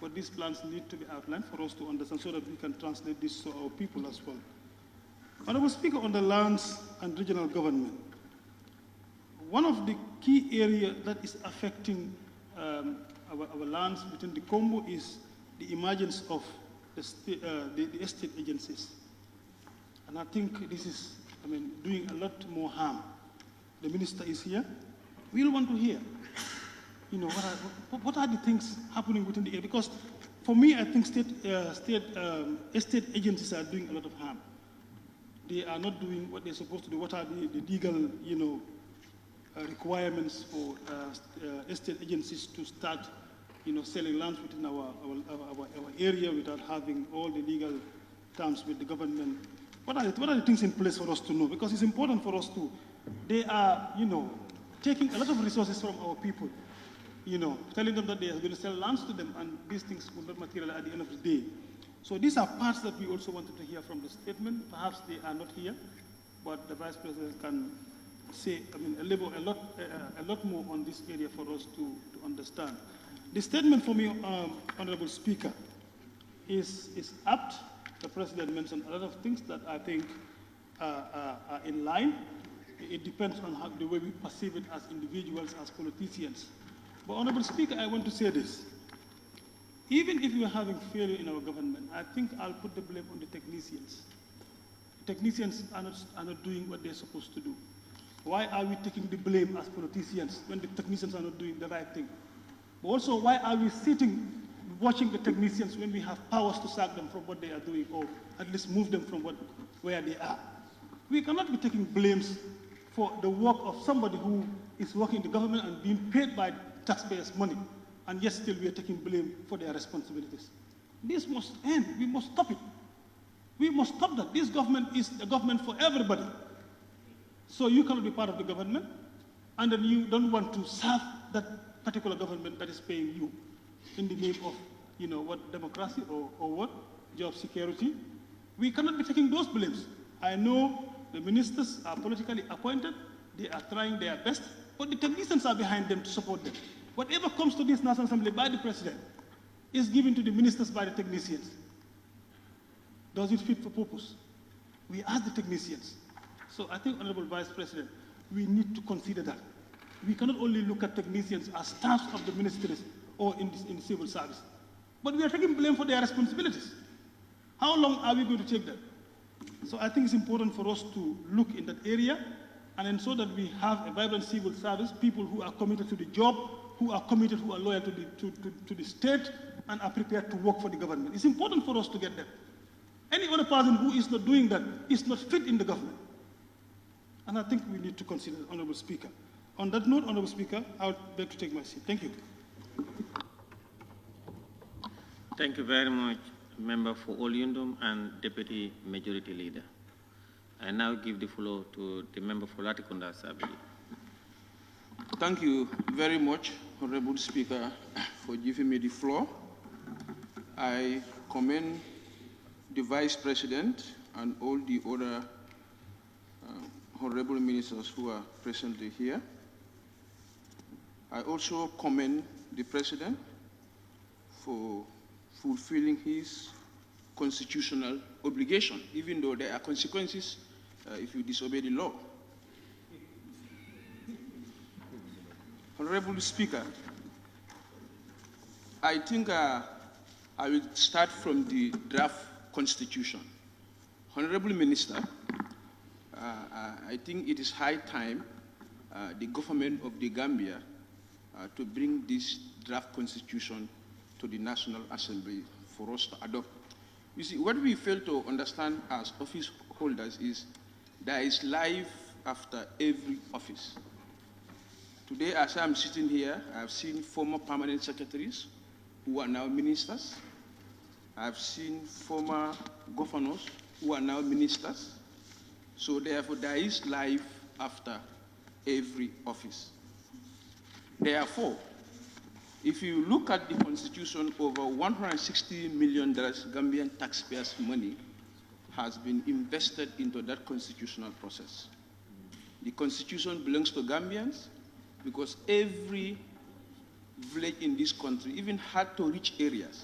but these plans need to be outlined for us to understand so that we can translate this to our people as well. Honorable Speaker, on the lands and regional government, one of the key areas that is affecting our lands within the Congo is the emergence of the estate agencies. And I think this is, doing a lot more harm. The minister is here. We'll want to hear, what are the things happening within the area? Because for me, I think estate agencies are doing a lot of harm. They are not doing what they're supposed to do. What are the legal, requirements for estate agencies to start, selling lands within our area without having all the legal terms with the government? What are the things in place for us to know? Because it's important for us to, they are, taking a lot of resources from our people, telling them that they are going to sell lands to them, and these things will not materialize at the end of the day. So these are parts that we also wanted to hear from the statement. Perhaps they are not here, but the Vice President can say, elaborate a lot more on this area for us to understand. The statement for me, Honorable Speaker, is apt. The President mentioned a lot of things that I think are in line. It depends on the way we perceive it as individuals, as politicians. But Honorable Speaker, I want to say this. Even if we are having failure in our government, I think I'll put the blame on the technicians. The technicians are not doing what they're supposed to do. Why are we taking the blame as politicians when the technicians are not doing the right thing? But also, why are we sitting watching the technicians when we have powers to sack them from what they are doing, or at least move them from where they are? We cannot be taking blames for the work of somebody who is working in the government and being paid by taxpayers' money, and yet still we are taking blame for their responsibilities. This must end. We must stop it. We must stop that. This government is a government for everybody. So you cannot be part of the government, and then you don't want to serve that particular government that is paying you in the name of, what, democracy or what, job security. We cannot be taking those blames. I know the ministers are politically appointed. They are trying their best, but the technicians are behind them to support them. Whatever comes to this National Assembly by the President is given to the ministers by the technicians. Does it fit for purpose? We ask the technicians. So I think, Honorable Vice President, we need to consider that. We cannot only look at technicians as staffs of the ministries or in the civil service, but we are taking blame for their responsibilities. How long are we going to take that? So I think it's important for us to look in that area and ensure that we have a vibrant civil service, people who are committed to the job, who are committed, who are loyal to the state, and are prepared to work for the government. It's important for us to get that. Any other person who is not doing that is not fit in the government. And I think we need to consider, Honorable Speaker. On that note, Honorable Speaker, I would beg to take my seat. Thank you. Thank you very much, Member for Olyundum and Deputy Majority Leader. I now give the floor to the Member for Latikunda Assembly. Thank you very much, Honorable Speaker, for giving me the floor. I commend the Vice President and all the other honorable ministers who are presently here. I also commend the President for fulfilling his constitutional obligation, even though there are consequences if you disobey the law. Honorable Speaker, I think I will start from the draft constitution. Honorable Minister, I think it is high time the government of the Gambia to bring this draft constitution to the National Assembly for us to adopt. You see, what we fail to understand as office holders is there is life after every office. Today, as I'm sitting here, I've seen former permanent secretaries who are now ministers. I've seen former governors who are now ministers. So therefore, there is life after every office. Therefore, if you look at the Constitution, over $160 million Gambian taxpayers' money has been invested into that constitutional process. The Constitution belongs to Gambians because every village in this country, even hard-to-reach areas,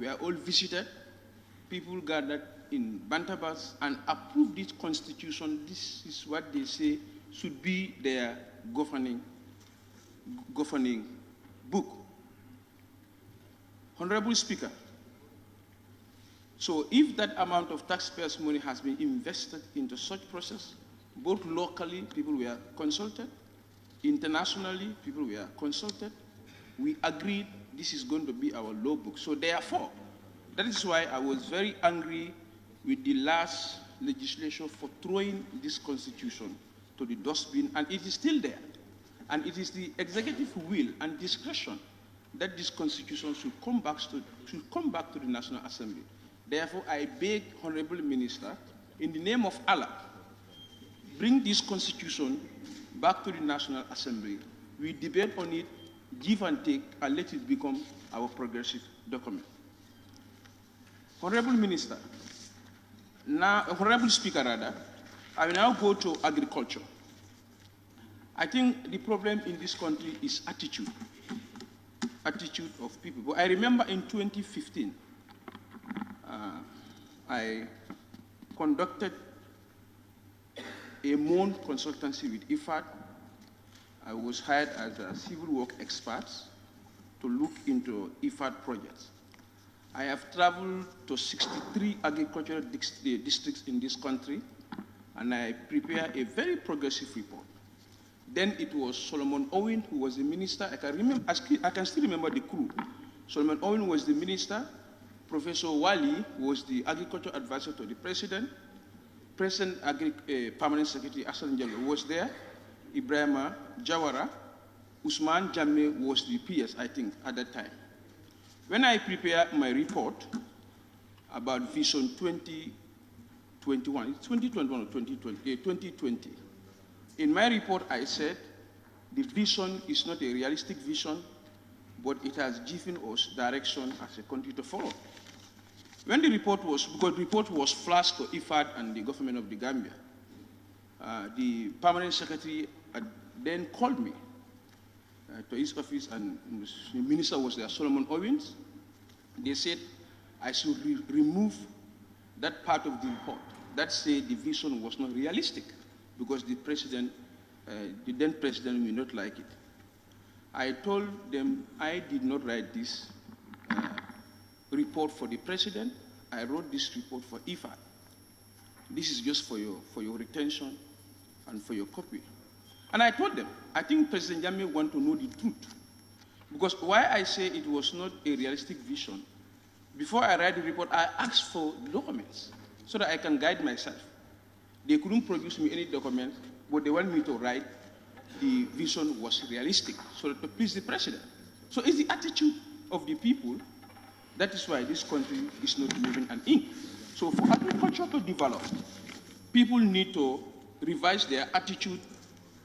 were all visited. People gathered in Bantabas and approved this Constitution. This is what they say should be their governing book. Honorable Speaker, so if that amount of taxpayers' money has been invested into such process, both locally, people were consulted, internationally, people were consulted, we agreed this is going to be our law book. So therefore, that is why I was very angry with the last legislation for throwing this constitution to the dustbin, and it is still there. And it is the executive will and discretion that this constitution should come back to the National Assembly. Therefore, I beg Honorable Minister, in the name of Allah, bring this constitution back to the National Assembly. We debate on it, give and take, and let it become our progressive document. Honorable Minister, Honorable Speaker, rather, I will now go to agriculture. I think the problem in this country is attitude of people. But I remember in 2015, I conducted a month consultancy with IFAD. I was hired as a civil work expert to look into IFAD projects. I have traveled to 63 agricultural districts in this country, and I prepared a very progressive report. Then it was Solomon Owen who was the minister. I can still remember the crew. Solomon Owen was the minister. Professor Wali was the agriculture advisor to the president. President Permanent Secretary Hassan Jallo was there. Ibrahima Jawara. Usman Jammeh was the PS, I think, at that time. When I prepared my report about Vision 2021, 2021 or 2020, in my report, I said the vision is not a realistic vision, but it has given us direction as a country to follow. When the report was, because the report was flashed to IFAD and the government of the Gambia, the permanent secretary then called me to his office, and the minister was there, Solomon Owens. They said I should remove that part of the report that said the vision was not realistic, because the then president will not like it. I told them I did not write this report for the president. I wrote this report for IFAD. This is just for your retention and for your copy. And I told them, I think President Jammeh wants to know the truth. Because why I say it was not a realistic vision, before I write the report, I asked for documents so that I can guide myself. They couldn't produce me any documents, but they want me to write the vision was realistic, so to please the president. So it's the attitude of the people. That is why this country is not moving an inch. So for agriculture to develop, people need to revise their attitude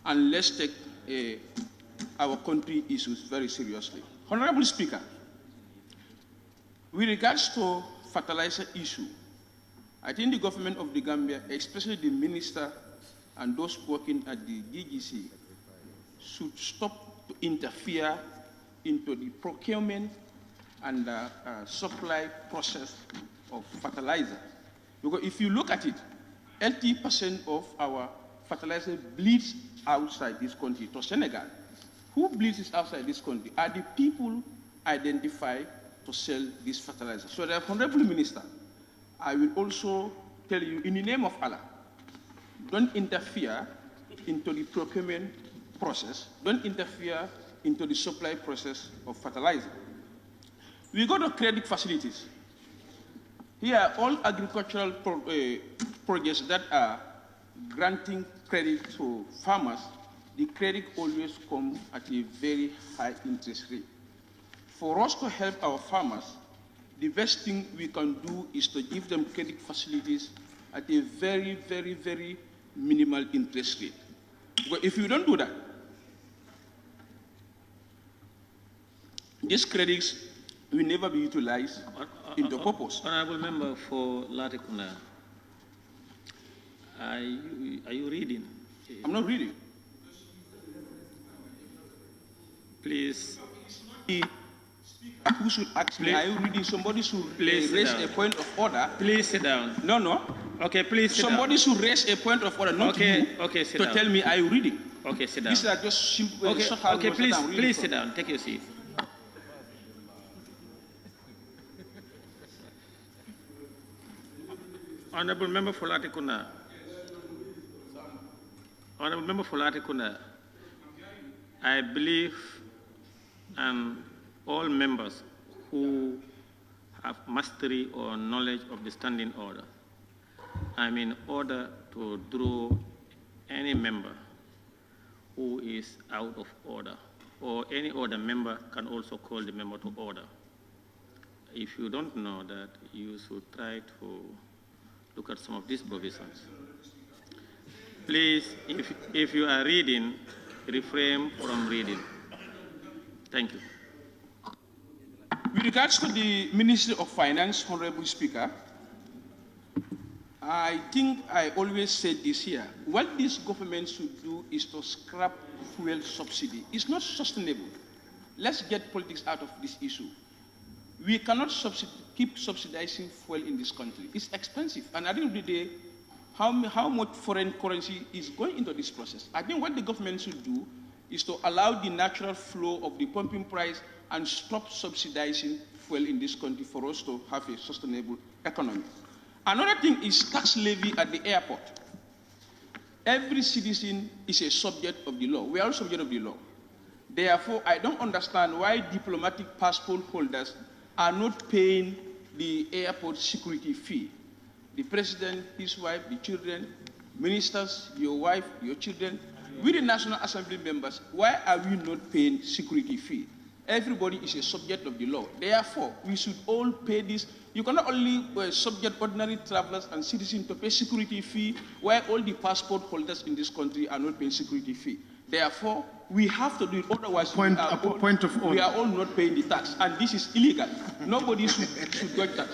and let's take our country issues very seriously. Honorable Speaker, with regards to fertilizer issue, I think the government of the Gambia, especially the minister and those working at the DGC, should stop to interfere into the procurement and supply process of fertilizer. Because if you look at it, 80% of our fertilizer bleeds outside this country to Senegal. Who bleeds outside this country are the people identified to sell this fertilizer. So, the Honorable Minister, I will also tell you, in the name of Allah, don't interfere into the procurement process, don't interfere into the supply process of fertilizer. We go to credit facilities. Here, all agricultural projects that are granting credit to farmers, the credit always comes at a very high interest rate. For us to help our farmers, the best thing we can do is to give them credit facilities at a very, very, very minimal interest rate. But if you don't do that, these credits will never be utilized into purpose. Honorable Member for Latikuna, are you reading? I'm not reading. Please. Who should ask me, are you reading? Somebody should raise a point of order. Please sit down. No, no. Okay, please sit Somebody should raise a point of order, not you, sit to down. tell me, are you reading? Okay, sit down. These are just simple. Okay, please sit down. Take your seat. Honorable Member for Latikuna. Honorable Member for Latikuna, I believe all members who have mastery or knowledge of the standing order, I'm in order to draw any member who is out of order, or any other member can also call the member to order. If you don't know that, you should try to look at some of these provisions. Please, if you are reading, refrain from reading. Thank you. With regards to the Ministry of Finance, Honorable Speaker, I think I always said this here. What this government should do is to scrap fuel subsidy. It's not sustainable. Let's get politics out of this issue. We cannot keep subsidizing fuel in this country. It's expensive. And at the end of the day, how much foreign currency is going into this process? I think what the government should do is to allow the natural flow of the pumping price and stop subsidizing fuel in this country for us to have a sustainable economy. Another thing is tax levy at the airport. Every citizen is a subject of the law. We are all subject of the law. Therefore, I don't understand why diplomatic passport holders are not paying the airport security fee. The president, his wife, the children, ministers, your wife, your children, with the National Assembly members, why are we not paying security fee? Everybody is a subject of the law. Therefore, we should all pay this. You cannot only subject ordinary travelers and citizens to pay security fee, while all the passport holders in this country are not paying security fee. Therefore, we have to do it, otherwise point of order. We are all not paying the tax, and this is illegal. Nobody should dodge that.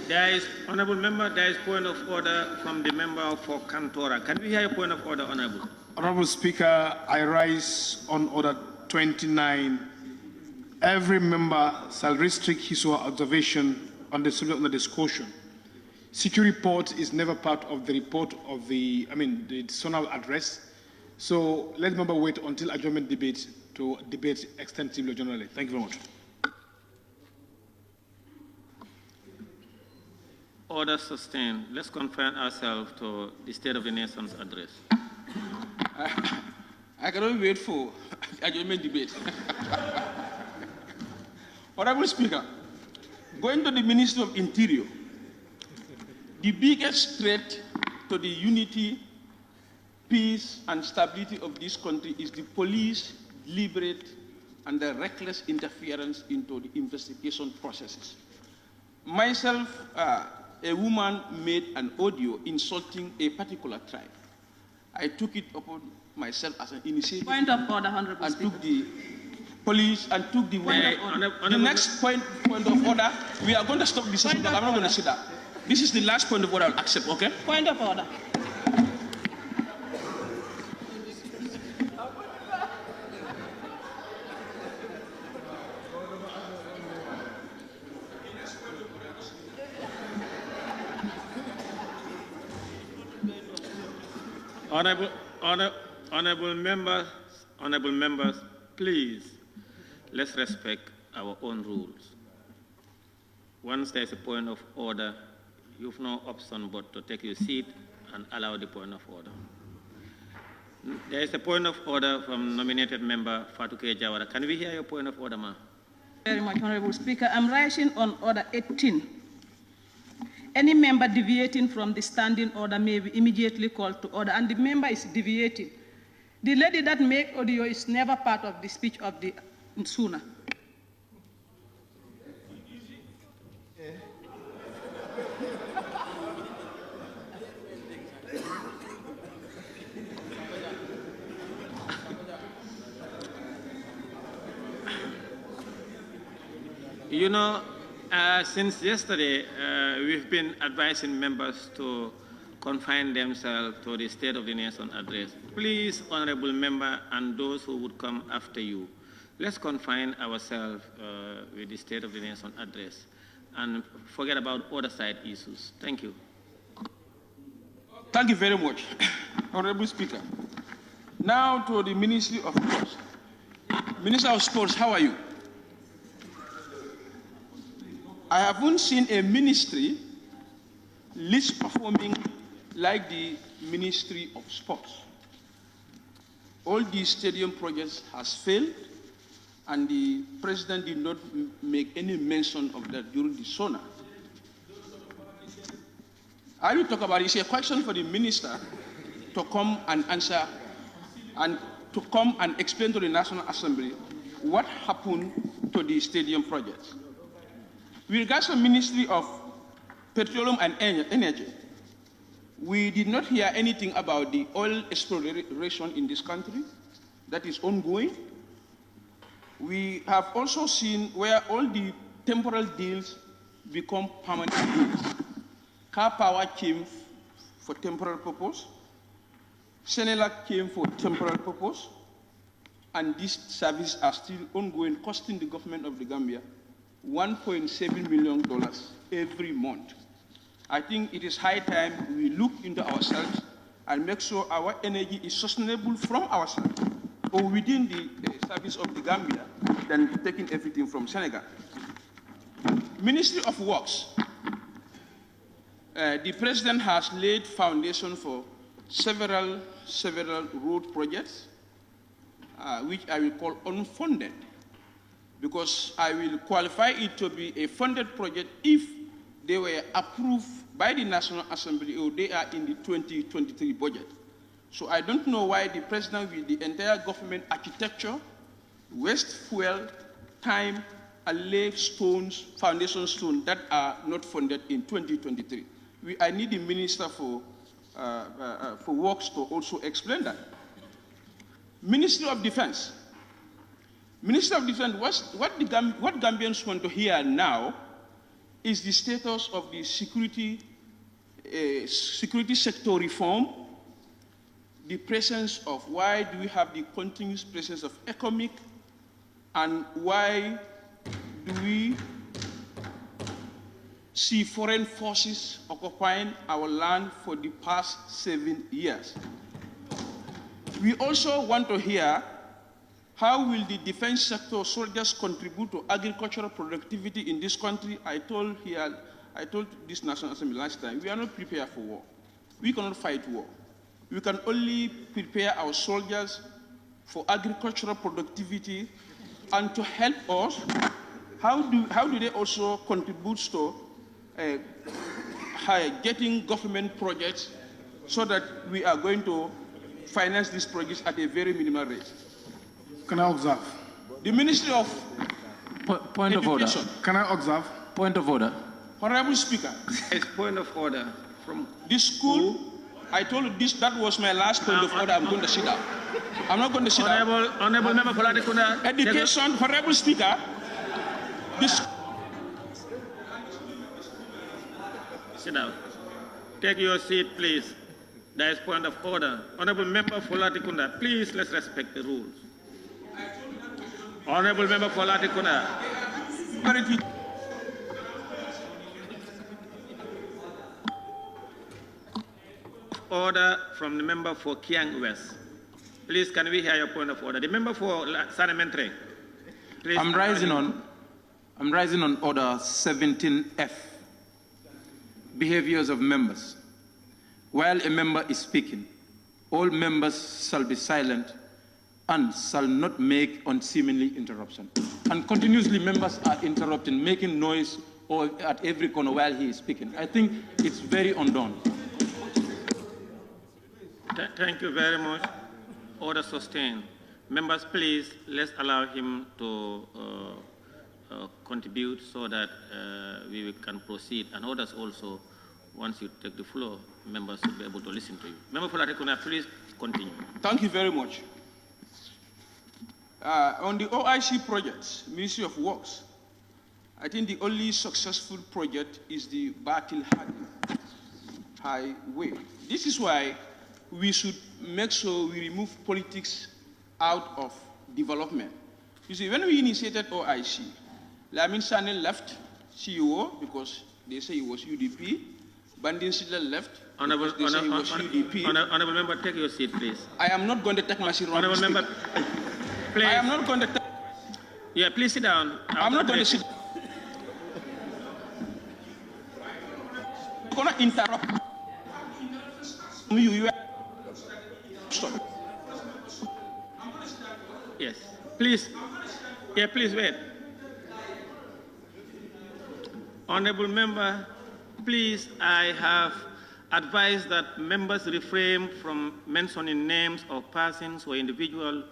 There is, Honorable Member, there is point of order from the member for Kantora. Can we hear a point of order, Honorable? Honorable Speaker, I rise on order 29. Every member shall restrict his or her observation on the subject of the discussion. Security report is never part of the report of the SoNA address. So let the member wait until adjournment debate to debate extensively generally. Thank you very much. Order sustained. Let's confine ourselves to the State of the Nation's address. I cannot wait for adjournment debate. Honorable Speaker, going to the Ministry of Interior, the biggest threat to the unity, peace, and stability of this country is the police deliberate and the reckless interference into the investigation processes. Myself, a woman made an audio insulting a particular tribe. I took it upon myself as an initiative. Point of order, Honorable and Speaker. took the police and took the the next point of order. We are going to stop this session, but I'm not going to say that. This is the last point of order I'll accept, okay? Point of order. Honorable members, please, let's respect our own rules. Once there's a point of order, you've no option but to take your seat and allow the point of order. There is a point of order from nominated member Fatou Jawara. Can we hear your point of order, ma'am? Very much, Honorable Speaker. I'm rising on order 18. Any member deviating from the standing order may be immediately called to order, and the member is deviating. The lady that made audio is never part of the speech of the SoNA. You know, since yesterday, we've been advising members to confine themselves to the State of the Nation address. Please, honorable member, and those who would come after you, let's confine ourselves with the State of the Nation address and forget about other side issues. Thank you. Thank you very much, Honorable Speaker. Now to the Ministry of Sports. Minister of Sports, how are you? I haven't seen a ministry least performing like the Ministry of Sports. All these stadium projects has failed, and the president did not make any mention of that during the SoNA. I will talk about it. It's a question for the minister to come and answer and to come and explain to the National Assembly what happened to the stadium projects. With regards to the Ministry of Petroleum and Energy, we did not hear anything about the oil exploration in this country that is ongoing. We have also seen where all the temporal deals become permanent deals. Car Power came for temporal purpose, Senelac came for temporal purpose, and these services are still ongoing, costing the government of the Gambia $1.7 million every month. I think it is high time we look into ourselves and make sure our energy is sustainable from ourselves or within the service of the Gambia than taking everything from Senegal. Ministry of Works. The president has laid foundation for several road projects, which I will call unfunded, because I will qualify it to be a funded project if they were approved by the National Assembly or they are in the 2023 budget. So I don't know why the president with the entire government architecture, waste fuel, time, and lay stones, foundation stones that are not funded in 2023. I need the Minister for Works to also explain that. Ministry of Defense. Minister of Defense, what Gambians want to hear now is the status of the security sector reform, the presence of why do we have the continuous presence of ECOMIC, and why do we see foreign forces occupying our land for the past 7 years. We also want to hear how will the defense sector soldiers contribute to agricultural productivity in this country. I told this National Assembly last time, we are not prepared for war. We cannot fight war. We can only prepare our soldiers for agricultural productivity and to help us. How do they also contribute to getting government projects so that we are going to finance these projects at a very minimal rate. Can I observe? The Ministry of Point of order. Education. Can I observe? Point of order. Honorable Speaker. Yes, point of order. From this school, I told you this, that was my last point of order. I'm going to sit down. I'm not going to sit down. Honorable Member Fatou. Education, Honorable Speaker. This. Sit down. Take your seat, please. There is point of order. Honorable Member Fatou, please let's respect the rules. Honorable Member Fatou. Order from the member for Kiang West. Please, can we hear your point of order? The member for Sanementre. Please. I'm rising on order 17F. Behaviors of members. While a member is speaking, all members shall be silent and shall not make unseemly interruption. And continuously members are interrupting, making noise or at every corner while he is speaking. I think it's very undone. Thank you very much. Order sustained. Members, please, let's allow him to contribute so that we can proceed. And others also, once you take the floor, members will be able to listen to you. Member Fatou, please continue. Thank you very much. On the OIC projects, Ministry of Works, I think the only successful project is the Batil Highway. This is why we should make sure we remove politics out of development. You see, when we initiated OIC, Lamin Sane left CEO because they say he was UDP. Bandin Silla left Honorable, because they say he was UDP. Honorable Member, take your seat, please. I am not going to take my seat. Honorable Member, please. I am not going to take... Yeah, please sit down. I'm not going to sit... I'm going to interrupt you. Yes, please. Yeah, please wait. Honorable Member, please, I have advised that members refrain from mentioning names of persons or individuals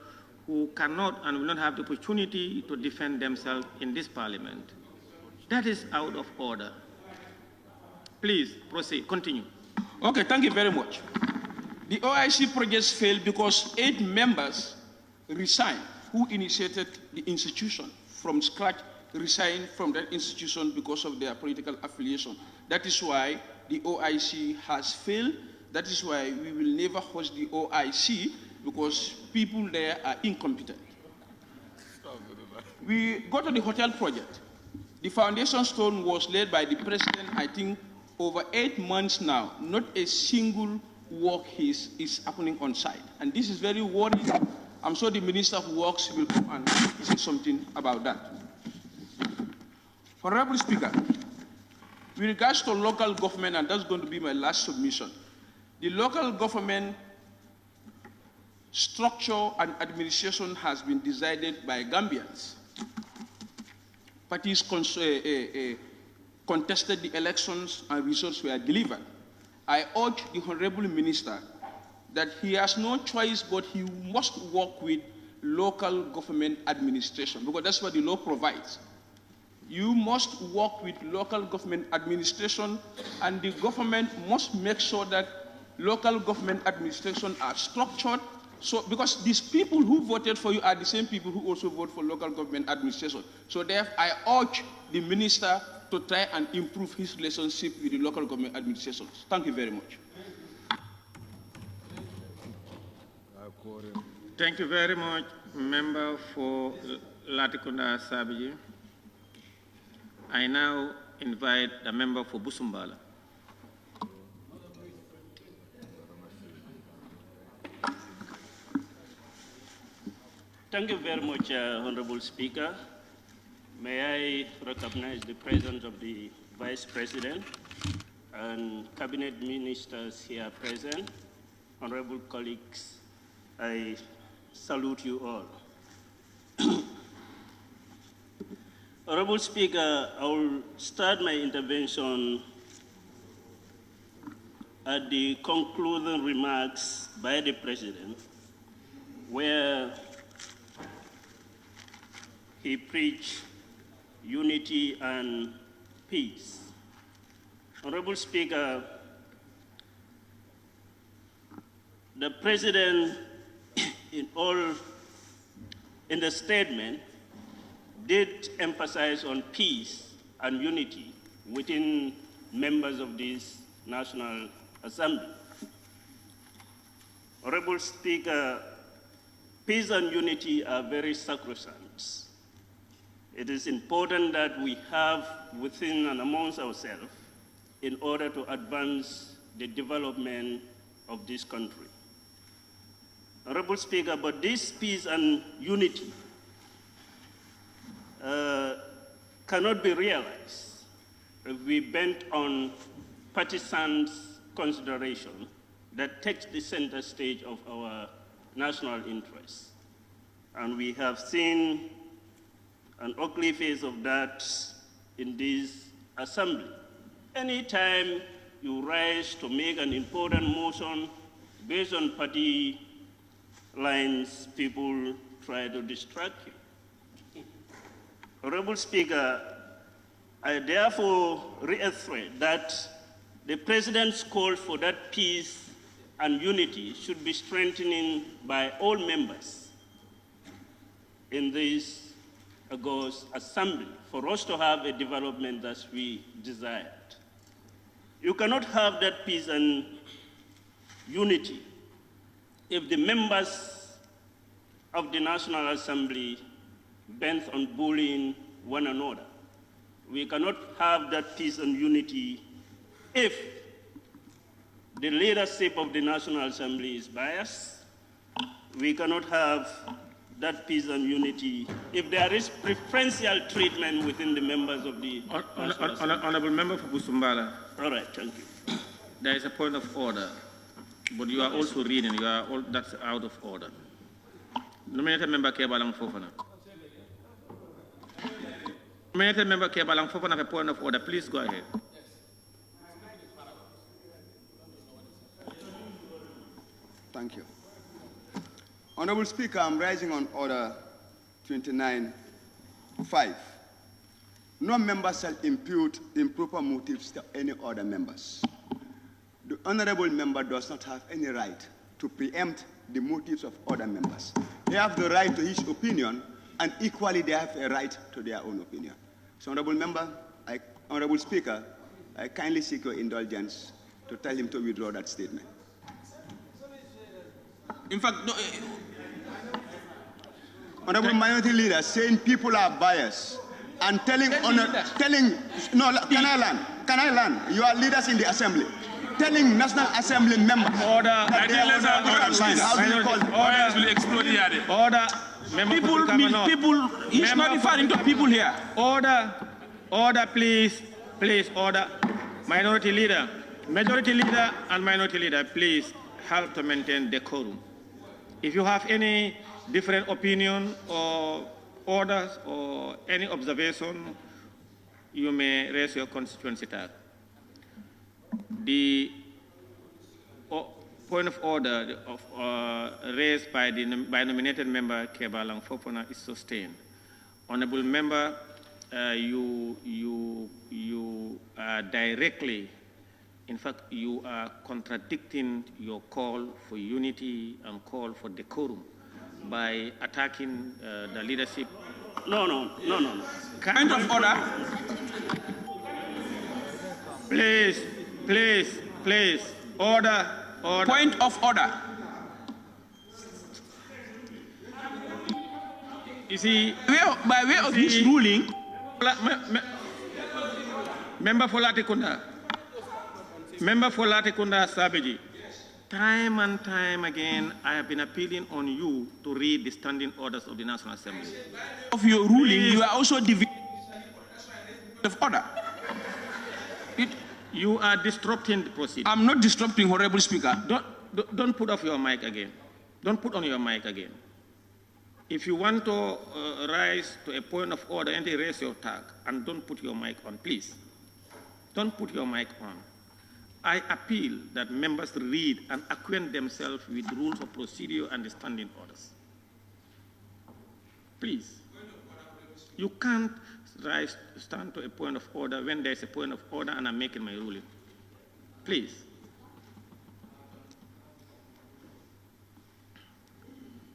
who cannot and will not have the opportunity to defend themselves in this parliament. That is out of order. Please proceed, continue. Okay, thank you very much. The OIC projects failed because 8 members resigned who initiated the institution from scratch, resigned from that institution because of their political affiliation. That is why the OIC has failed. That is why we will never host the OIC because people there are incompetent. We go to the hotel project. The foundation stone was laid by the president, I think, over 8 months now. Not a single work is happening on site. And this is very worrying. I'm sure the Minister of Works will come and say something about that. Honorable Speaker, with regards to local government, and that's going to be my last submission, the local government structure and administration has been decided by Gambians. Parties contested the elections and results were delivered. I urge the Honorable Minister that he has no choice but he must work with local government administration because that's what the law provides. You must work with local government administration and the government must make sure that local government administration are structured so because these people who voted for you are the same people who also vote for local government administration. So therefore, I urge the minister to try and improve his relationship with the local government administrations. Thank you very much. Thank you very much, Member for Latikunda Sabiji. I now invite the member for Busumbala. Thank you very much, Honorable Speaker. May I recognize the presence of the Vice President and Cabinet Ministers here present. Honorable colleagues, I salute you all. Honorable Speaker, I will start my intervention at the concluding remarks by the President, where he preached unity and peace. Honorable Speaker, the President in the statement did emphasize on peace and unity within members of this National Assembly. Honorable Speaker, peace and unity are very sacrosanct. It is important that we have within and amongst ourselves in order to advance the development of this country. Honorable Speaker, but this peace and unity cannot be realized if we bent on partisan consideration that takes the center stage of our national interests. And we have seen an ugly face of that in this assembly. Anytime you rise to make an important motion based on party lines, people try to distract you. Honorable Speaker, I therefore reiterate that the President's call for that peace and unity should be strengthened by all members in this August Assembly for us to have a development that we desired. You cannot have that peace and unity if the members of the National Assembly bent on bullying one another. We cannot have that peace and unity if the leadership of the National Assembly is biased. We cannot have that peace and unity if there is preferential treatment within the members of the Honorable Member for Busumbala. All right, thank you. There is a point of order, but you are also reading. That's out of order. Nominated Member Kerr Fofana. Nominated Member Kerr Fofana have a point of order. Please go ahead. Thank you. Honorable Speaker, I'm rising on order 29.5. No member shall impute improper motives to any other members. The honorable member does not have any right to preempt the motives of other members. They have the right to his opinion, and equally they have a right to their own opinion. So, Honorable Speaker, I kindly seek your indulgence to tell him to withdraw that statement. In fact, no, Honorable Minority Leader saying people are biased and telling, can I land? You are leaders in the Assembly. Telling National Assembly members that they are will explode here. Order. People, he's not referring to people here. Order, please, order. Minority Leader, Majority Leader and Minority Leader, please help to maintain decorum. If you have any different opinion or orders or any observation, you may raise your constituency tag. The point of order raised by nominated member Kebalang Fofana is sustained. Honorable member, you are directly, in fact, you are contradicting your call for unity and call for decorum by attacking the leadership. No. Point of order. Please, order. Point of order. You see, by way of this ruling, Member for Latikunda Sabiji, time and time again, I have been appealing on you to read the standing orders of the National Assembly. Of your ruling, you are also dividing of order. You are disrupting the proceedings. I'm not disrupting, Honorable Speaker. Don't put off your mic again. Don't put on your mic again. If you want to rise to a point of order and raise your tag, and don't put your mic on, please. Don't put your mic on. I appeal that members read and acquaint themselves with the rules of procedure and the standing orders. Please. You can't stand to a point of order when there's a point of order and I'm making my ruling. Please.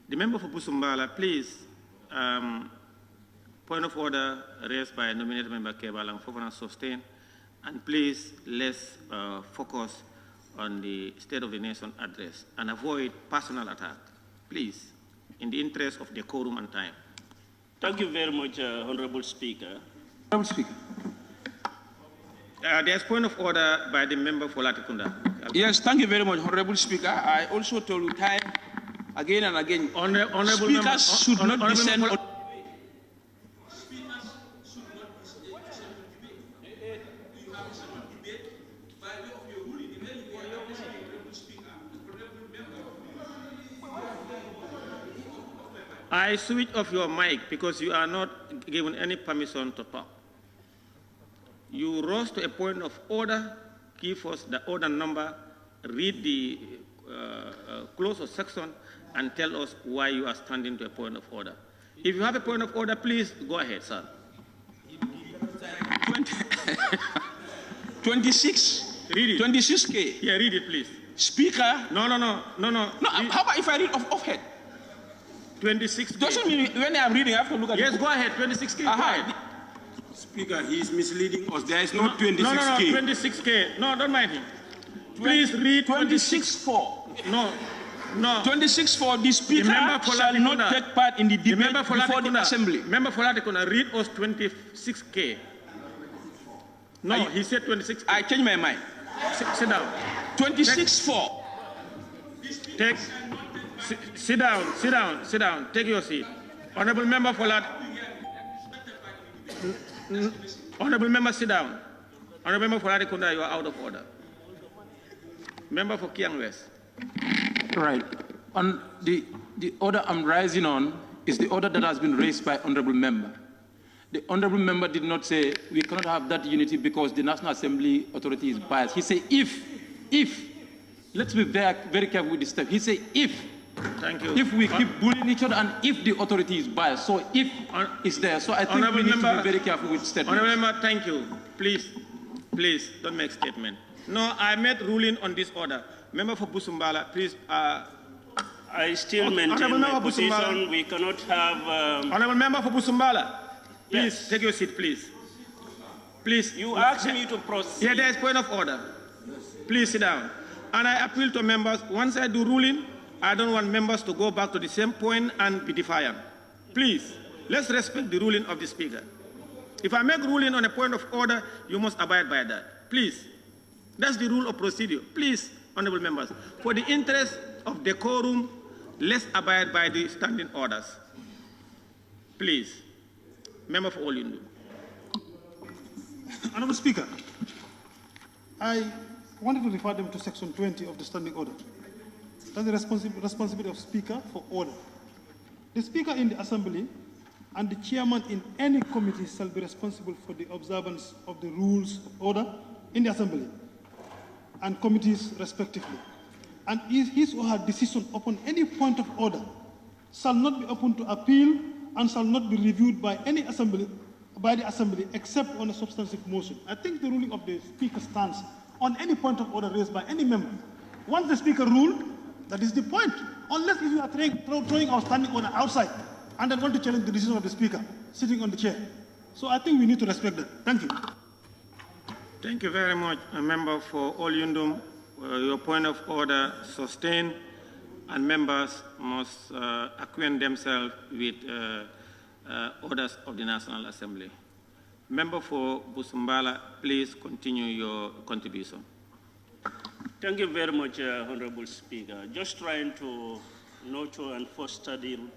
The member for Busumbala, please. Point of order raised by nominated member Kerr and Fofana sustained. And please, let's focus on the State of the Nation address and avoid personal attack. Please, in the interest of decorum and time. Thank you very much, Honorable Speaker. Honorable Speaker. There's point of order by the member for Latikunda. Yes, thank you very much, Honorable Speaker. I also told you time again and again. Honorable Speakers should not descend. I switch off your mic because you are not given any permission to talk. You rose to a point of order, give us the order number, read the clause or section, and tell us why you are standing to a point of order. If you have a point of order, please go ahead, sir. 26. Read it. 26K. Yeah, read it, please. Speaker. No. How about if I read off head? 26K. Doesn't mean when I'm reading, I have to look at it. Yes, go ahead, 26K. Go ahead. Speaker, he is misleading us. There is no 26K. No, 26K. No, don't mind him. Please read 26.4. No. 26.4. The Speaker shall not take part in the debate before the Assembly. Member for Latikunda, read us 26K. No, he said 26K. I changed my mind. Sit down. 26.4. Sit down. Take your seat. Honorable member for that. Honorable member, sit down. Honorable member for Latikunda, you are out of order. Member for Kiang West. Right. On the order I'm rising on is the order that has been raised by honorable member. The honorable member did not say we cannot have that unity because the National Assembly authority is biased. He said if, let's be very, very careful with this step. He said if. Thank you. If we keep bullying each other and if the authority is biased. So if it's there. So I think we need to be very careful with statements. Honorable member, thank you. Please, don't make statement. No, I made ruling on this order. Member for Busumbala, please. I still maintain my position. We cannot have... Honorable member for Busumbala, please, take your seat, please. Please. You asked me to proceed. Yeah, there is point of order. Please sit down. And I appeal to members, once I do ruling, I don't want members to go back to the same point and be defiant. Please, let's respect the ruling of the Speaker. If I make ruling on a point of order, you must abide by that. Please. That's the rule of procedure. Please, honorable members, for the interest of decorum, let's abide by the standing orders. Please. Member for Olindu. Honorable Speaker, I wanted to refer them to Section 20 of the Standing Order. That's the responsibility of Speaker for order. The Speaker in the Assembly and the Chairman in any committee shall be responsible for the observance of the rules of order in the Assembly and committees respectively. And his or her decision upon any point of order shall not be open to appeal and shall not be reviewed by the Assembly except on a substantive motion. I think the ruling of the Speaker stands on any point of order raised by any member. Once the Speaker ruled, that is the point. Unless if you are throwing our standing order outside and then want to challenge the decision of the Speaker sitting on the chair. So I think we need to respect that. Thank you. Thank you very much, member for Olyundum. Your point of order sustained, and members must acquaint themselves with orders of the National Assembly. Member for Busumbala, please continue your contribution. Thank you very much, Honorable Speaker. Just trying to nurture and foster the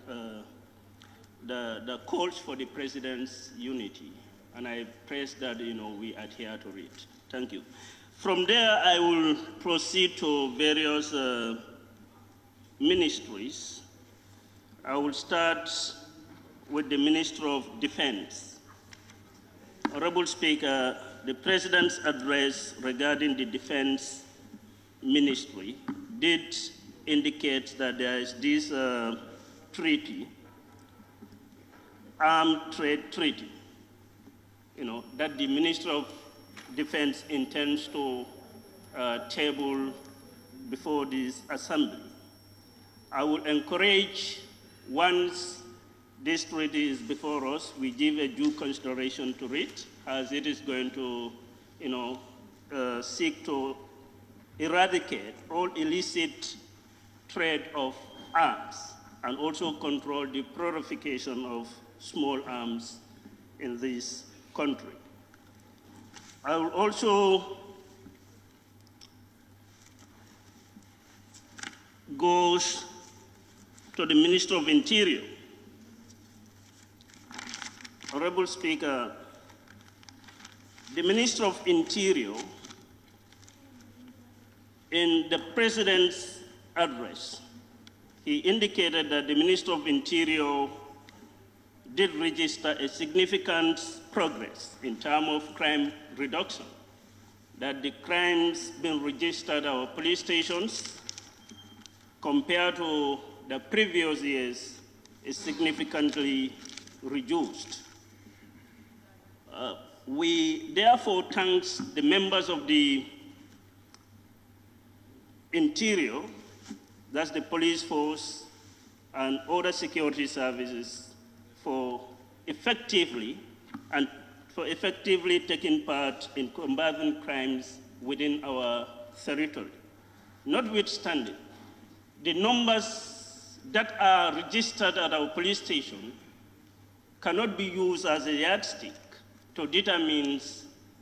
calls for the President's unity, and I praise that we adhere to it. Thank you. From there, I will proceed to various ministries. I will start with the Minister of Defense. Honorable Speaker, the President's address regarding the Defense Ministry did indicate that there is this treaty, armed trade treaty, that the Minister of Defense intends to table before this assembly. I would encourage, once this treaty is before us, we give a due consideration to it, as it is going to, seek to eradicate all illicit trade of arms and also control the proliferation of small arms in this country. I will also go to the Minister of Interior. Honorable Speaker, the Minister of Interior, in the President's address, he indicated that the Minister of Interior did register a significant progress in terms of crime reduction, that the crimes being registered at our police stations compared to the previous years is significantly reduced. We therefore thank the members of the Interior, that's the police force and other security services, for effectively taking part in combating crimes within our territory. Notwithstanding, the numbers that are registered at our police station cannot be used as a yardstick to determine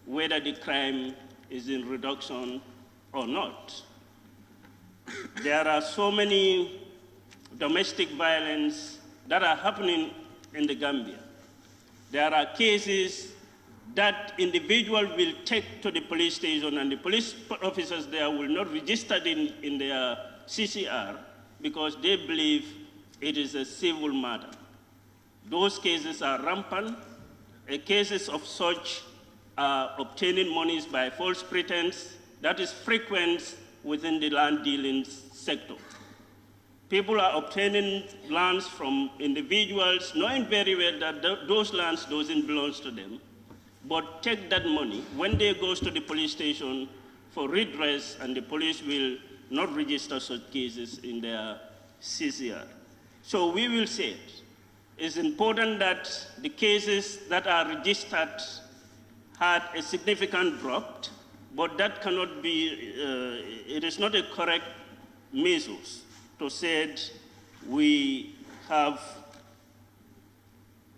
whether the crime is in reduction or not. There are so many domestic violence that are happening in the Gambia. There are cases that individuals will take to the police station and the police officers there will not register in their CCR because they believe it is a civil matter. Those cases are rampant. Cases of such are obtaining monies by false pretense. That is frequent within the land dealing sector. People are obtaining lands from individuals, knowing very well that those lands doesn't belong to them, but take that money when they go to the police station for redress, and the police will not register such cases in their CCR. So we will say it's important that the cases that are registered had a significant drop, but that cannot be, it is not a correct measure to say we have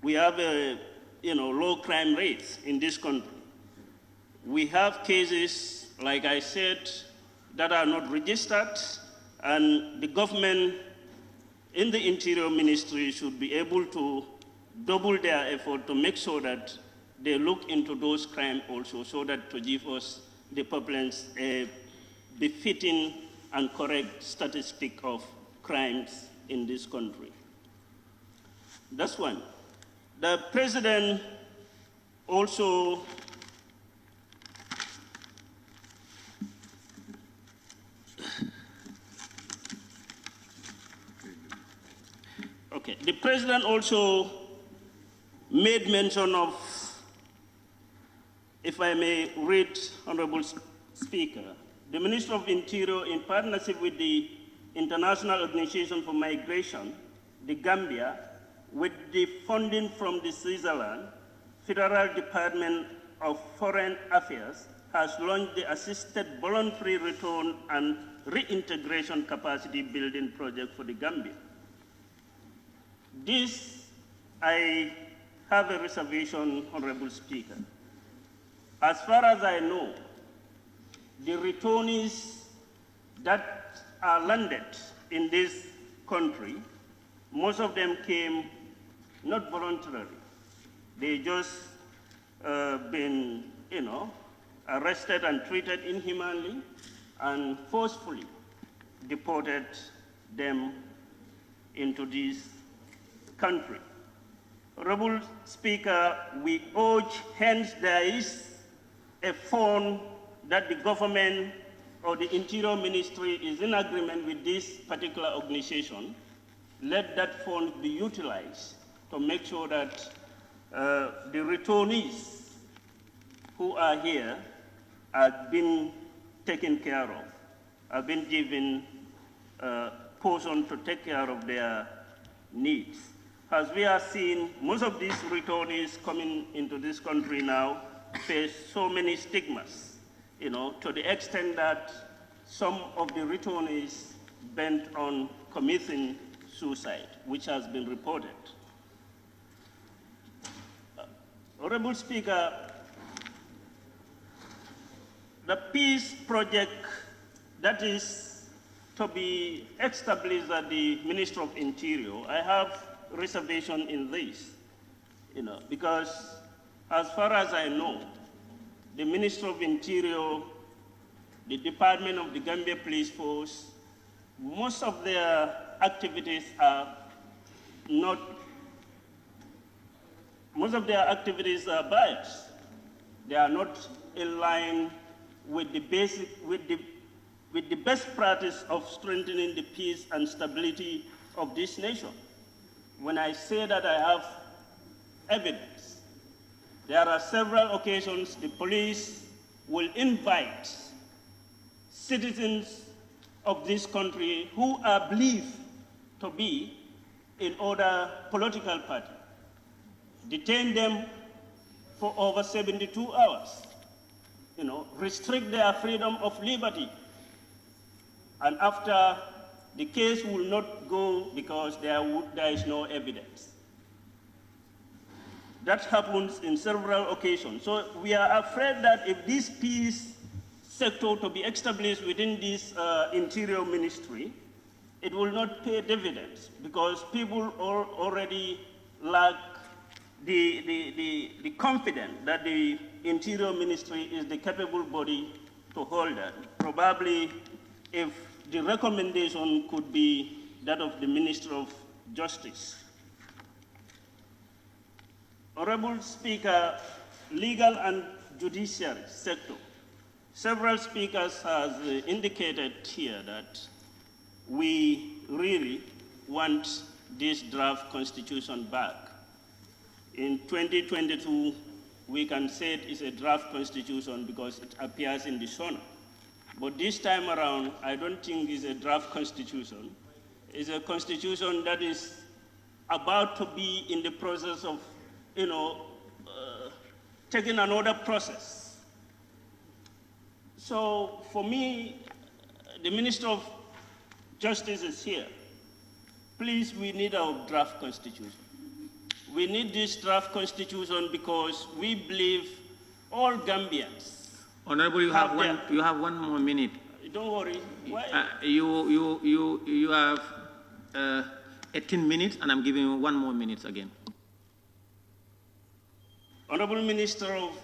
a low crime rates in this country. We have cases, like I said, that are not registered, and the government in the Interior Ministry should be able to double their effort to make sure that they look into those crimes also, so that to give us, the populace, a befitting and correct statistic of crimes in this country. That's one. The President also the President also made mention of, if I may read, Honorable Speaker, the Minister of Interior, in partnership with the International Organization for Migration, the Gambia, with the funding from the Switzerland, Federal Department of Foreign Affairs has launched the Assisted Voluntary Return and Reintegration Capacity Building Project for the Gambia. This, I have a reservation, Honorable Speaker. As far as I know, the returnees that are landed in this country, most of them came not voluntarily. They just been, arrested and treated inhumanely and forcefully deported them into this country. Honorable Speaker, we urge, hence there is a fund that the government or the Interior Ministry is in agreement with this particular organization, let that fund be utilized to make sure that the returnees who are here are being taken care of, are being given portion to take care of their needs. As we are seeing, most of these returnees coming into this country now face so many stigmas, to the extent that some of the returnees bent on committing suicide, which has been reported. Honorable Speaker, the peace project that is to be established at the Ministry of Interior, I have reservation in this, because as far as I know, the Ministry of Interior, the Department of the Gambia Police Force, most of their activities are biased. They are not in line with the best practice of strengthening the peace and stability of this nation. When I say that, I have evidence. There are several occasions the police will invite citizens of this country who are believed to be in other political party, detain them for over 72 hours, restrict their freedom of liberty, and after the case will not go because there is no evidence. That happens in several occasions. So we are afraid that if this peace sector to be established within this Interior Ministry, it will not pay dividends because people already lack the confidence that the Interior Ministry is the capable body to hold that. Probably if the recommendation could be that of the Minister of Justice. Honorable Speaker, legal and judiciary sector. Several speakers have indicated here that we really want this draft constitution back. In 2022, we can say it is a draft constitution because it appears in the SoNA. But this time around, I don't think it's a draft constitution. It's a constitution that is about to be in the process of, taking another process. So for me, the Minister of Justice is here. Please, we need our draft constitution. We need this draft constitution because we believe all Gambians. Honorable, you have one more minute. Don't worry. You have 18 minutes, and I'm giving you 1 more minute again. Honorable Minister of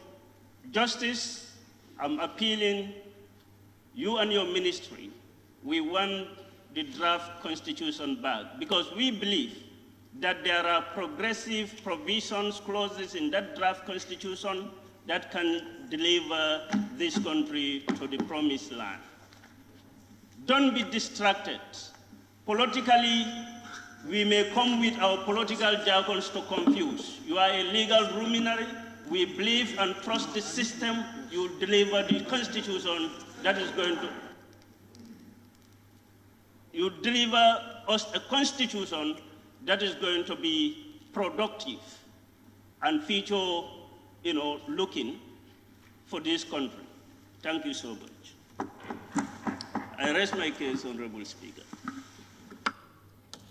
Justice, I'm appealing you and your ministry. We want the draft constitution back because we believe that there are progressive provisions, clauses in that draft constitution that can deliver this country to the promised land. Don't be distracted. Politically, we may come with our political jargons to confuse. You are a legal luminary. We believe and trust the system. You deliver the constitution that is going to... You deliver us a constitution that is going to be productive and future, looking for this country. Thank you so much. I rest my case, Honorable Speaker.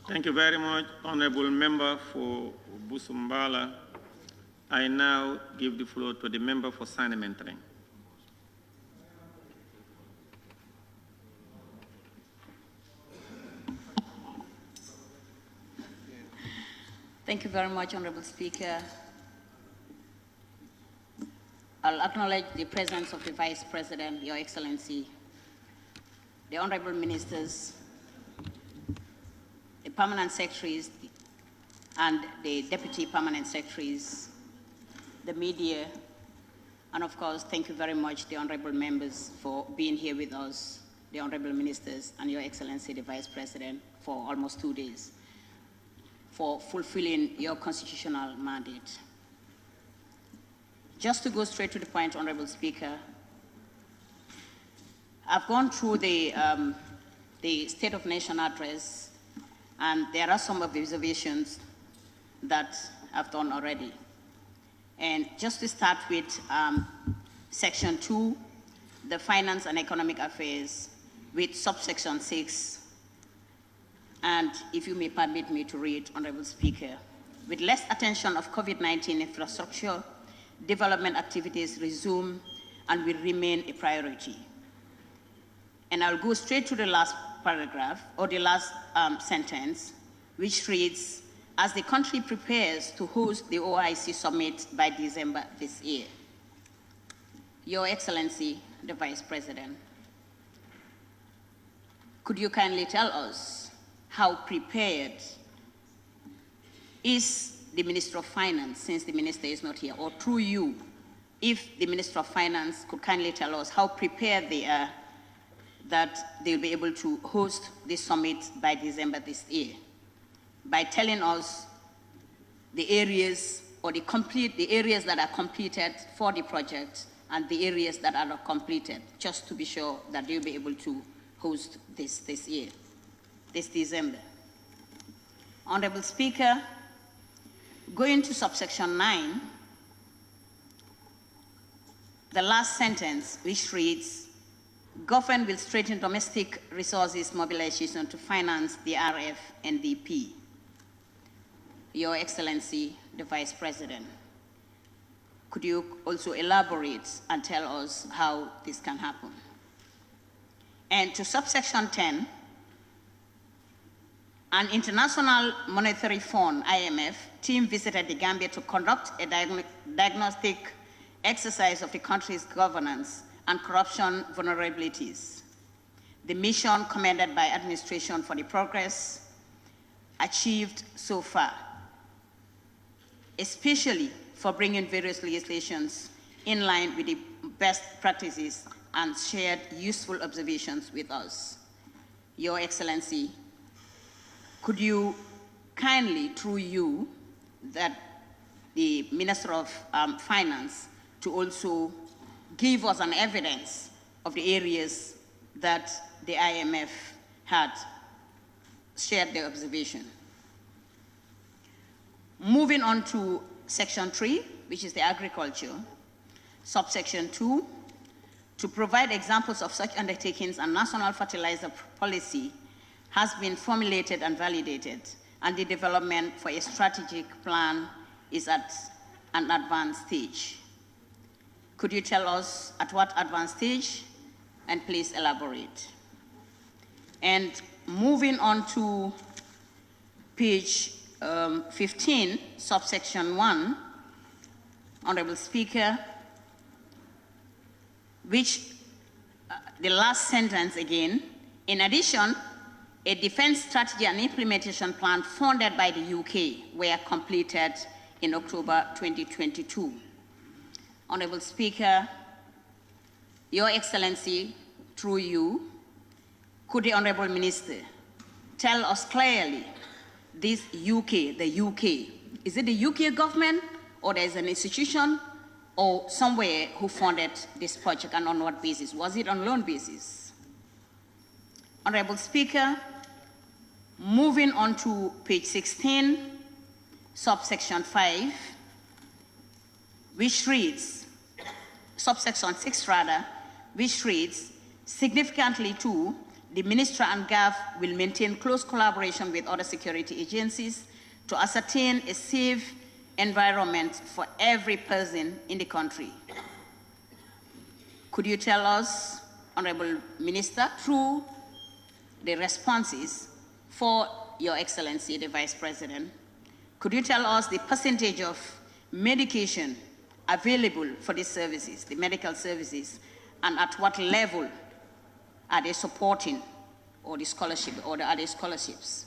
Thank you very much, Honorable Member for Busumbala. I now give the floor to the member for Sanementering. Thank you very much, Honorable Speaker. I'll acknowledge the presence of the Vice President, Your Excellency, the Honorable Ministers, the Permanent Secretaries, and the Deputy Permanent Secretaries, the media, And of course, thank you very much, the honorable members, for being here with us, the honorable ministers, and Your Excellency, the Vice President, for almost 2 days, for fulfilling your constitutional mandate. Just to go straight to the point, Honorable Speaker, I've gone through the State of Nation address, and there are some observations that I've done already. And just to start with Section 2, the Finance and Economic Affairs, with subsection 6, and if you may permit me to read, Honorable Speaker, with less attention of COVID-19 infrastructure, development activities resume and will remain a priority. And I'll go straight to the last paragraph, or the last sentence, which reads, as the country prepares to host the OIC summit by December this year. Your Excellency, the Vice President, could you kindly tell us how prepared is the Minister of Finance, since the Minister is not here, or through you, if the Minister of Finance could kindly tell us how prepared they are that they'll be able to host this summit by December this year, by telling us the areas, or the areas that are completed for the project and the areas that are not completed, just to be sure that they'll be able to host this year, this December. Honorable Speaker, going to subsection 9, the last sentence, which reads, government will strengthen domestic resources mobilization to finance the RF-NDP. Your Excellency, the Vice President, could you also elaborate and tell us how this can happen? And to subsection 10, an International Monetary Fund, IMF, team visited the Gambia to conduct a diagnostic exercise of the country's governance and corruption vulnerabilities. The mission commended by administration for the progress achieved so far, especially for bringing various legislations in line with the best practices and shared useful observations with us. Your Excellency, could you kindly, through you, that the Minister of Finance, to also give us an evidence of the areas that the IMF had shared their observation. Moving on to section 3, which is the agriculture, subsection 2, to provide examples of such undertakings, and national fertilizer policy has been formulated and validated, and the development for a strategic plan is at an advanced stage. Could you tell us at what advanced stage, and please elaborate? And moving on to page 15, subsection 1, Honorable Speaker, which the last sentence again, in addition, a defense strategy and implementation plan funded by the UK were completed in October 2022. Honorable Speaker, Your Excellency, through you, could the Honorable Minister tell us clearly, this UK, the UK, is it the UK government, or there is an institution or somewhere who funded this project, and on what basis? Was it on loan basis? Honorable Speaker, moving on to page 16, subsection 5, which reads, subsection 6 rather, which reads, significantly too, the Minister and GAF will maintain close collaboration with other security agencies to ascertain a safe environment for every person in the country. Could you tell us, Honorable Minister, through the responses for Your Excellency, the Vice President, could you tell us the percentage of medication available for these services, the medical services, and at what level are they supporting, or the scholarship, or are they scholarships?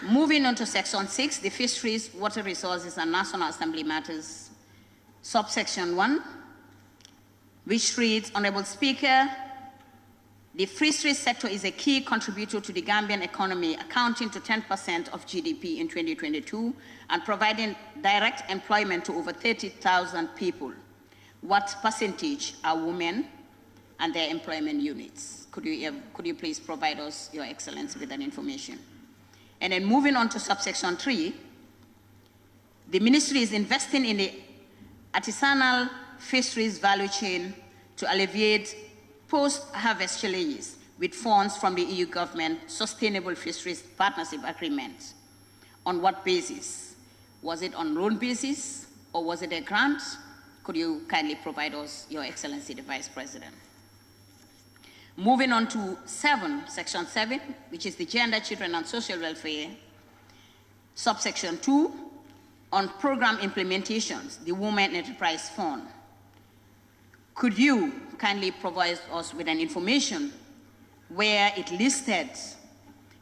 Moving on to section 6, the fisheries, water resources, and National Assembly matters, subsection 1, which reads, Honorable Speaker, the fisheries sector is a key contributor to the Gambian economy, accounting to 10% of GDP in 2022 and providing direct employment to over 30,000 people. What percentage are women and their employment units? Could you please provide us, Your Excellency, with that information? And then moving on to subsection 3, the ministry is investing in the artisanal fisheries value chain to alleviate post-harvest challenges with funds from the EU government Sustainable Fisheries Partnership Agreement. On what basis? Was it on loan basis or was it a grant? Could you kindly provide us, Your Excellency, the Vice President? Moving on to section 7, which is the Gender, Children and Social Welfare. Subsection 2, on program implementations, the Women Enterprise Fund. Could you kindly provide us with an information where it listed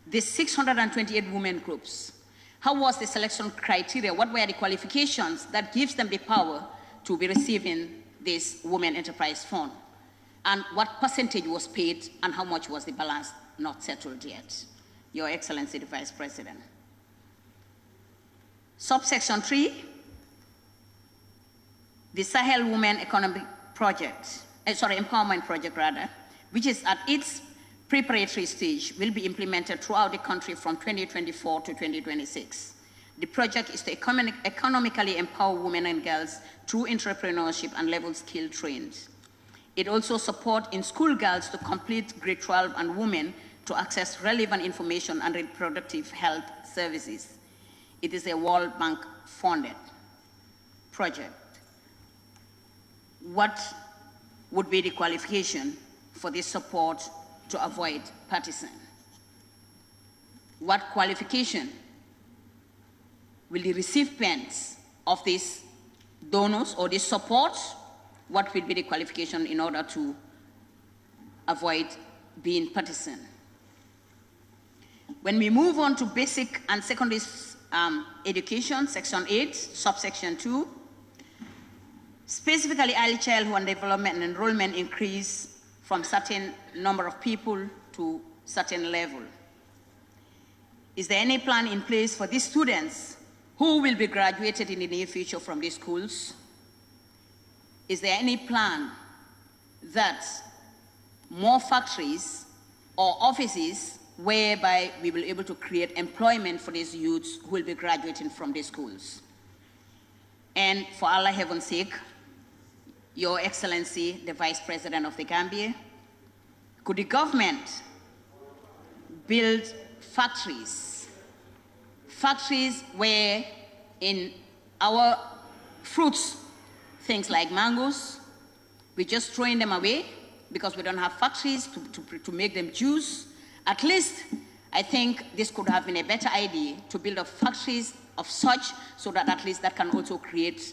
the 628 women groups? How was the selection criteria? What were the qualifications that gives them the power to be receiving this Women Enterprise Fund? And what percentage was paid and how much was the balance not settled yet? Your Excellency, the Vice President. Subsection 3, the Sahel Women Economic Project, Empowerment Project rather, which is at its preparatory stage, will be implemented throughout the country from 2024 to 2026. The project is to economically empower women and girls through entrepreneurship and level skill trained. It also supports in-school girls to complete grade 12 and women to access relevant information and reproductive health services. It is a World Bank funded project. What would be the qualification for this support to avoid partisan? What qualification will the recipients of these donors or this support, what will be the qualification in order to avoid being partisan? When we move on to basic and secondary education, section 8, subsection 2, specifically early childhood and development and enrollment increase from certain number of people to certain level. Is there any plan in place for these students who will be graduated in the near future from these schools? Is there any plan that more factories or offices whereby we will be able to create employment for these youths who will be graduating from these schools? And for Allah heaven's sake, Your Excellency, the Vice President of the Gambia, could the government build factories where in our fruits, things like mangoes, we're just throwing them away because we don't have factories to make them juice. At least, I think this could have been a better idea to build up factories of such so that at least that can also create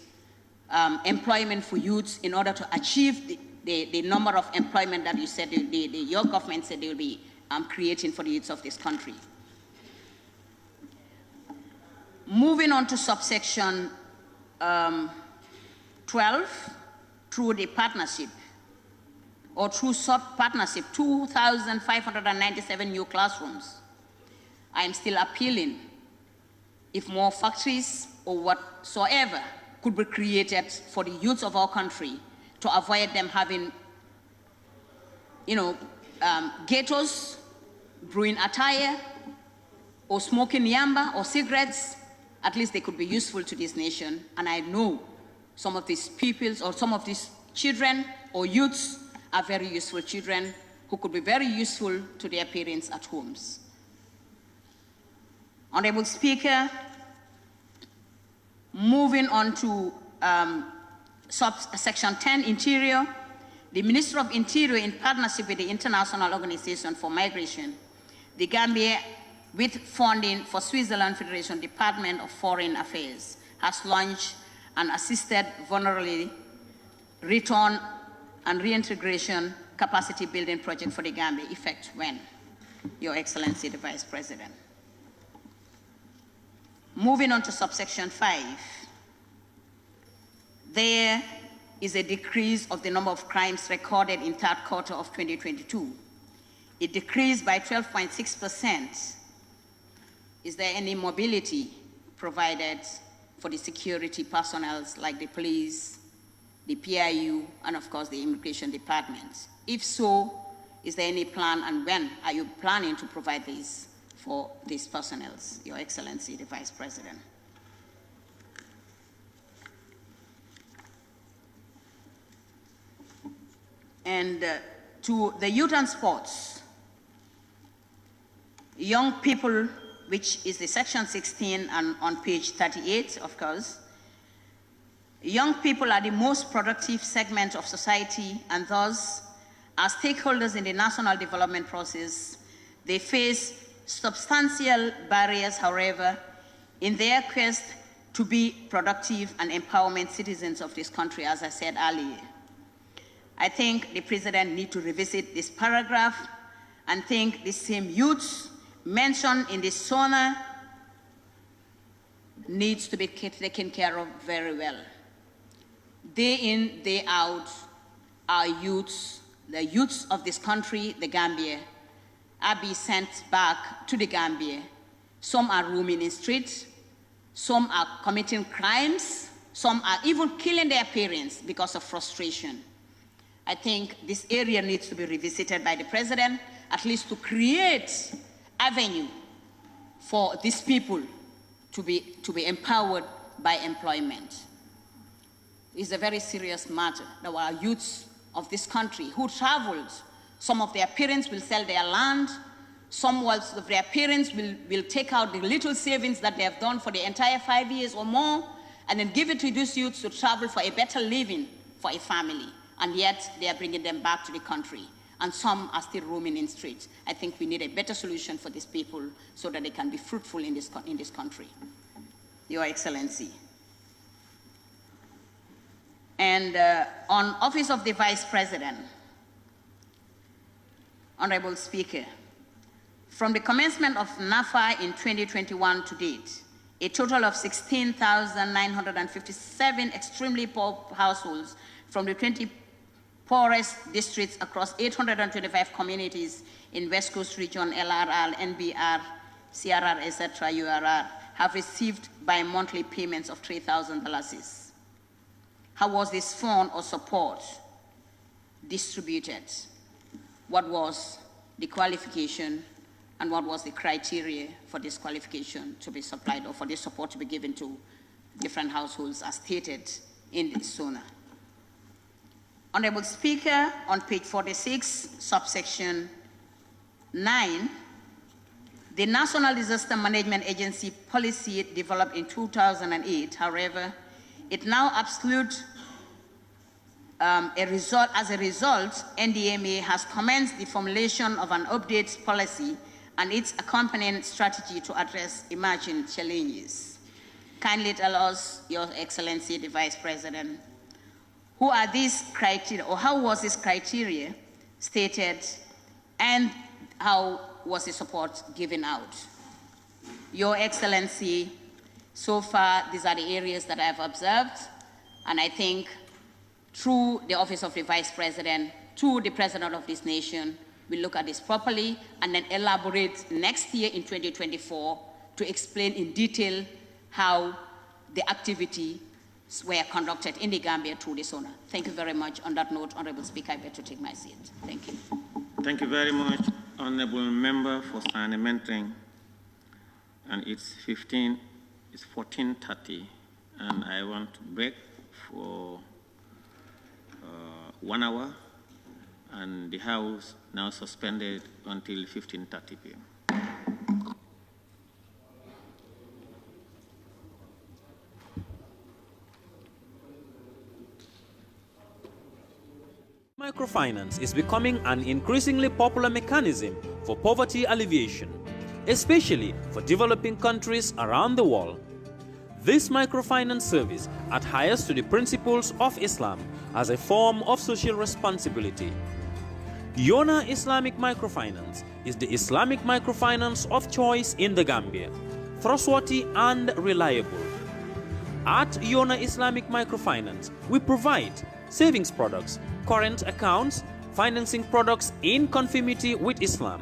employment for youths in order to achieve the number of employment that you said your government said they will be creating for the youths of this country. Moving on to subsection 12, through the partnership, or through sub-partnership, 2,597 new classrooms. I am still appealing if more factories or whatsoever could be created for the youth of our country to avoid them having, ghettos, brewing attire, or smoking yamba or cigarettes. At least they could be useful to this nation. And I know some of these peoples or some of these children or youths are very useful children who could be very useful to their parents at homes. Honorable Speaker, moving on to Section 10, Interior, the Minister of Interior, in partnership with the International Organization for Migration, the Gambia, with funding for Switzerland Federation Department of Foreign Affairs, has launched an assisted vulnerability return and reintegration capacity building project for the Gambia. Effect when? Your Excellency, the Vice President. Moving on to subsection 5. there is a decrease of the number of crimes recorded in third quarter of 2022. It decreased by 12.6%. Is there any mobility provided for the security personnel like the police, the PIU, and of course the immigration department? If so, is there any plan, and when are you planning to provide these for these personnel, Your Excellency, the Vice President? And to the youth and sports, young people, which is the section 16 and on page 38, of course, young people are the most productive segment of society, and thus, as stakeholders in the national development process, they face substantial barriers, however, in their quest to be productive and empowerment citizens of this country, as I said earlier. I think the President needs to revisit this paragraph and think the same youths mentioned in the SoNA needs to be taken care of very well. Day in, day out, our youths, the youths of this country, the Gambia, are being sent back to the Gambia. Some are roaming in streets, some are committing crimes, some are even killing their parents because of frustration. I think this area needs to be revisited by the President, at least to create avenue for these people to be empowered by employment. It's a very serious matter. There are youths of this country who traveled. Some of their parents will sell their land. Some of their parents will take out the little savings that they have done for the entire 5 years or more and then give it to these youths to travel for a better living for a family. And yet they are bringing them back to the country. And some are still roaming in streets. I think we need a better solution for these people so that they can be fruitful in this country. Your Excellency. And on Office of the Vice President, Honorable Speaker, from the commencement of NAFA in 2021 to date, a total of 16,957 extremely poor households from the 20 poorest districts across 825 communities in West Coast Region, LRR, NBR, CRR, etc., URR, have received bi-monthly payments of $3,000. How was this fund or support distributed? What was the qualification and what was the criteria for this qualification to be supplied or for this support to be given to different households as stated in the SoNA? Honorable Speaker, on page 46, subsection 9, the National Disaster Management Agency policy developed in 2008, however, it now absolute as a result, NDMA has commenced the formulation of an updated policy and its accompanying strategy to address emerging challenges. Kindly tell us, Your Excellency, the Vice President, who are these criteria, or how was this criteria stated, and how was the support given out? Your Excellency, so far, these are the areas that I've observed, and I think through the Office of the Vice President, to the President of this nation, we'll look at this properly and then elaborate next year in 2024 to explain in detail how the activities were conducted in the Gambia through the SoNA. Thank you very much. On that note, Honorable Speaker, I better take my seat. Thank you. Thank you very much, Honorable Member, for mentoring. And it's 14:30, and I want to break for 1 hour, and the House now suspended until 15:30 p.m. Microfinance is becoming an increasingly popular mechanism for poverty alleviation, especially for developing countries around the world. This microfinance service adheres to the principles of Islam as a form of social responsibility. SoNA Islamic Microfinance is the Islamic microfinance of choice in the Gambia, trustworthy and reliable. At SoNA Islamic Microfinance, we provide savings products, current accounts, financing products in conformity with Islam.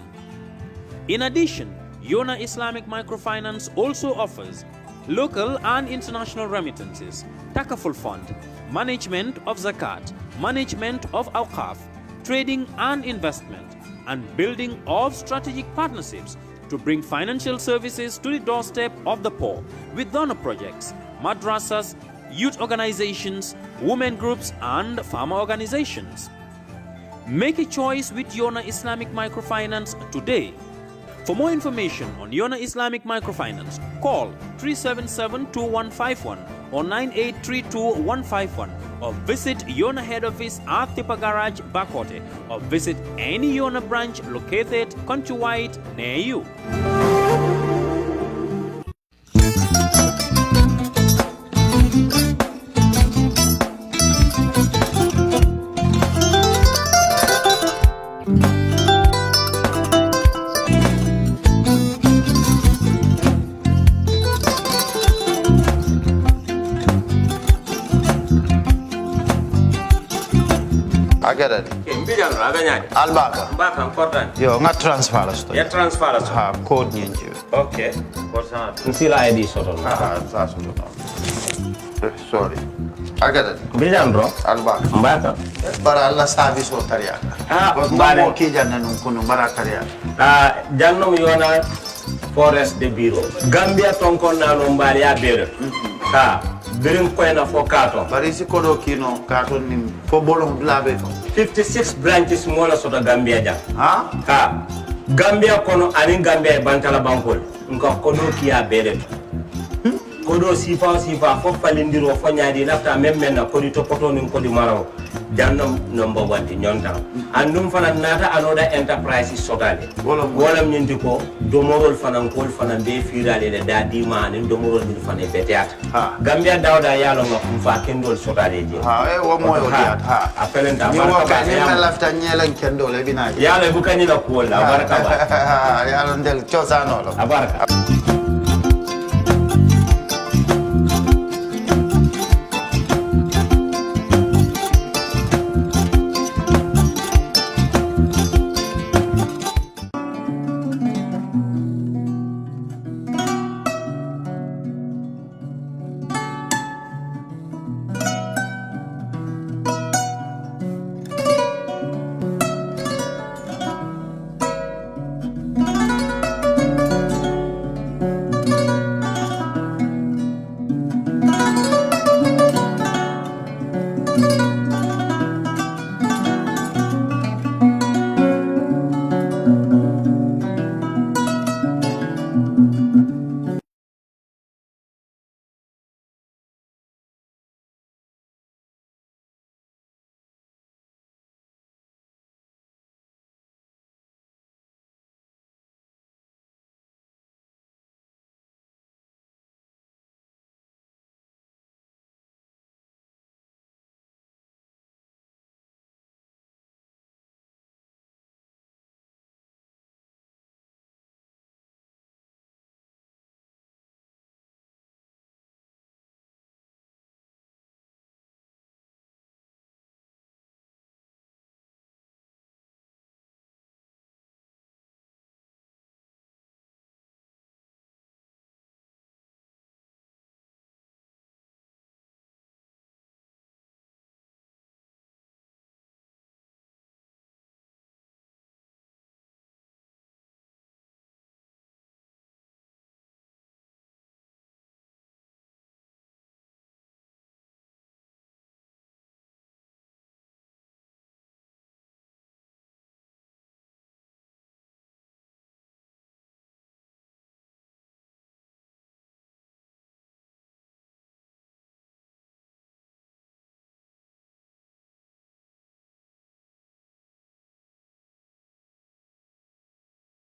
In addition, SoNA Islamic Microfinance also offers local and international remittances, takaful fund, management of zakat, management of awqaf, trading and investment, and building of strategic partnerships to bring financial services to the doorstep of the poor with donor projects, madrasas, youth organizations, women groups, and farmer organizations. Make a choice with SoNA Islamic Microfinance today. For more information on SoNA Islamic Microfinance, call 377-2151 or 9832-151 or visit SoNA head office at Tipa Garage, Bakote, or visit any SoNA branch located countrywide near you. Agada. Mbijan raganya. Albaka. Mbaka important. Yo, nga transfer la sto. Ya transfer la sto. Ha, code nyenje. Okay. Korsa. Nsila ID soto. Ah, sa soto. Sorry. Agada. Mbijan bro. Albaka. Mbaka. Bara Allah service o tariya. Ah, bare mo ki janna nun kunu bara tariya. Ah, jannom yona forest de bureau. Gambia tonkon na no mbali ya bere. Ha. Birim koyna fo kato. Bari si kodo kino kato nim fo bolong blabe to. 56 branches mola soto Gambia ja. Ha? Ha. Gambia kono ani Gambia bantala bankol. Nko kodo kiya bere. Kodo sifa fo falindiro fo nyaadi lafta memmen na kodi to poto nin kodi maraw. Jannom number 1 ti nyonta. Andum fana nata anoda enterprise sotale. Wolam nyindi ko domorol fana kol fana be firale de dadi ma ni domorol ni fana beteata. Gambia dawda yalo nga kumfa kendol sotale je. Ha wo moyo diat ha. Apelenta baraka ba. Ni lafta nyelen kendol e bina. Yalo bukani la ko la baraka ba. Yalo ndel chosano lo. Baraka.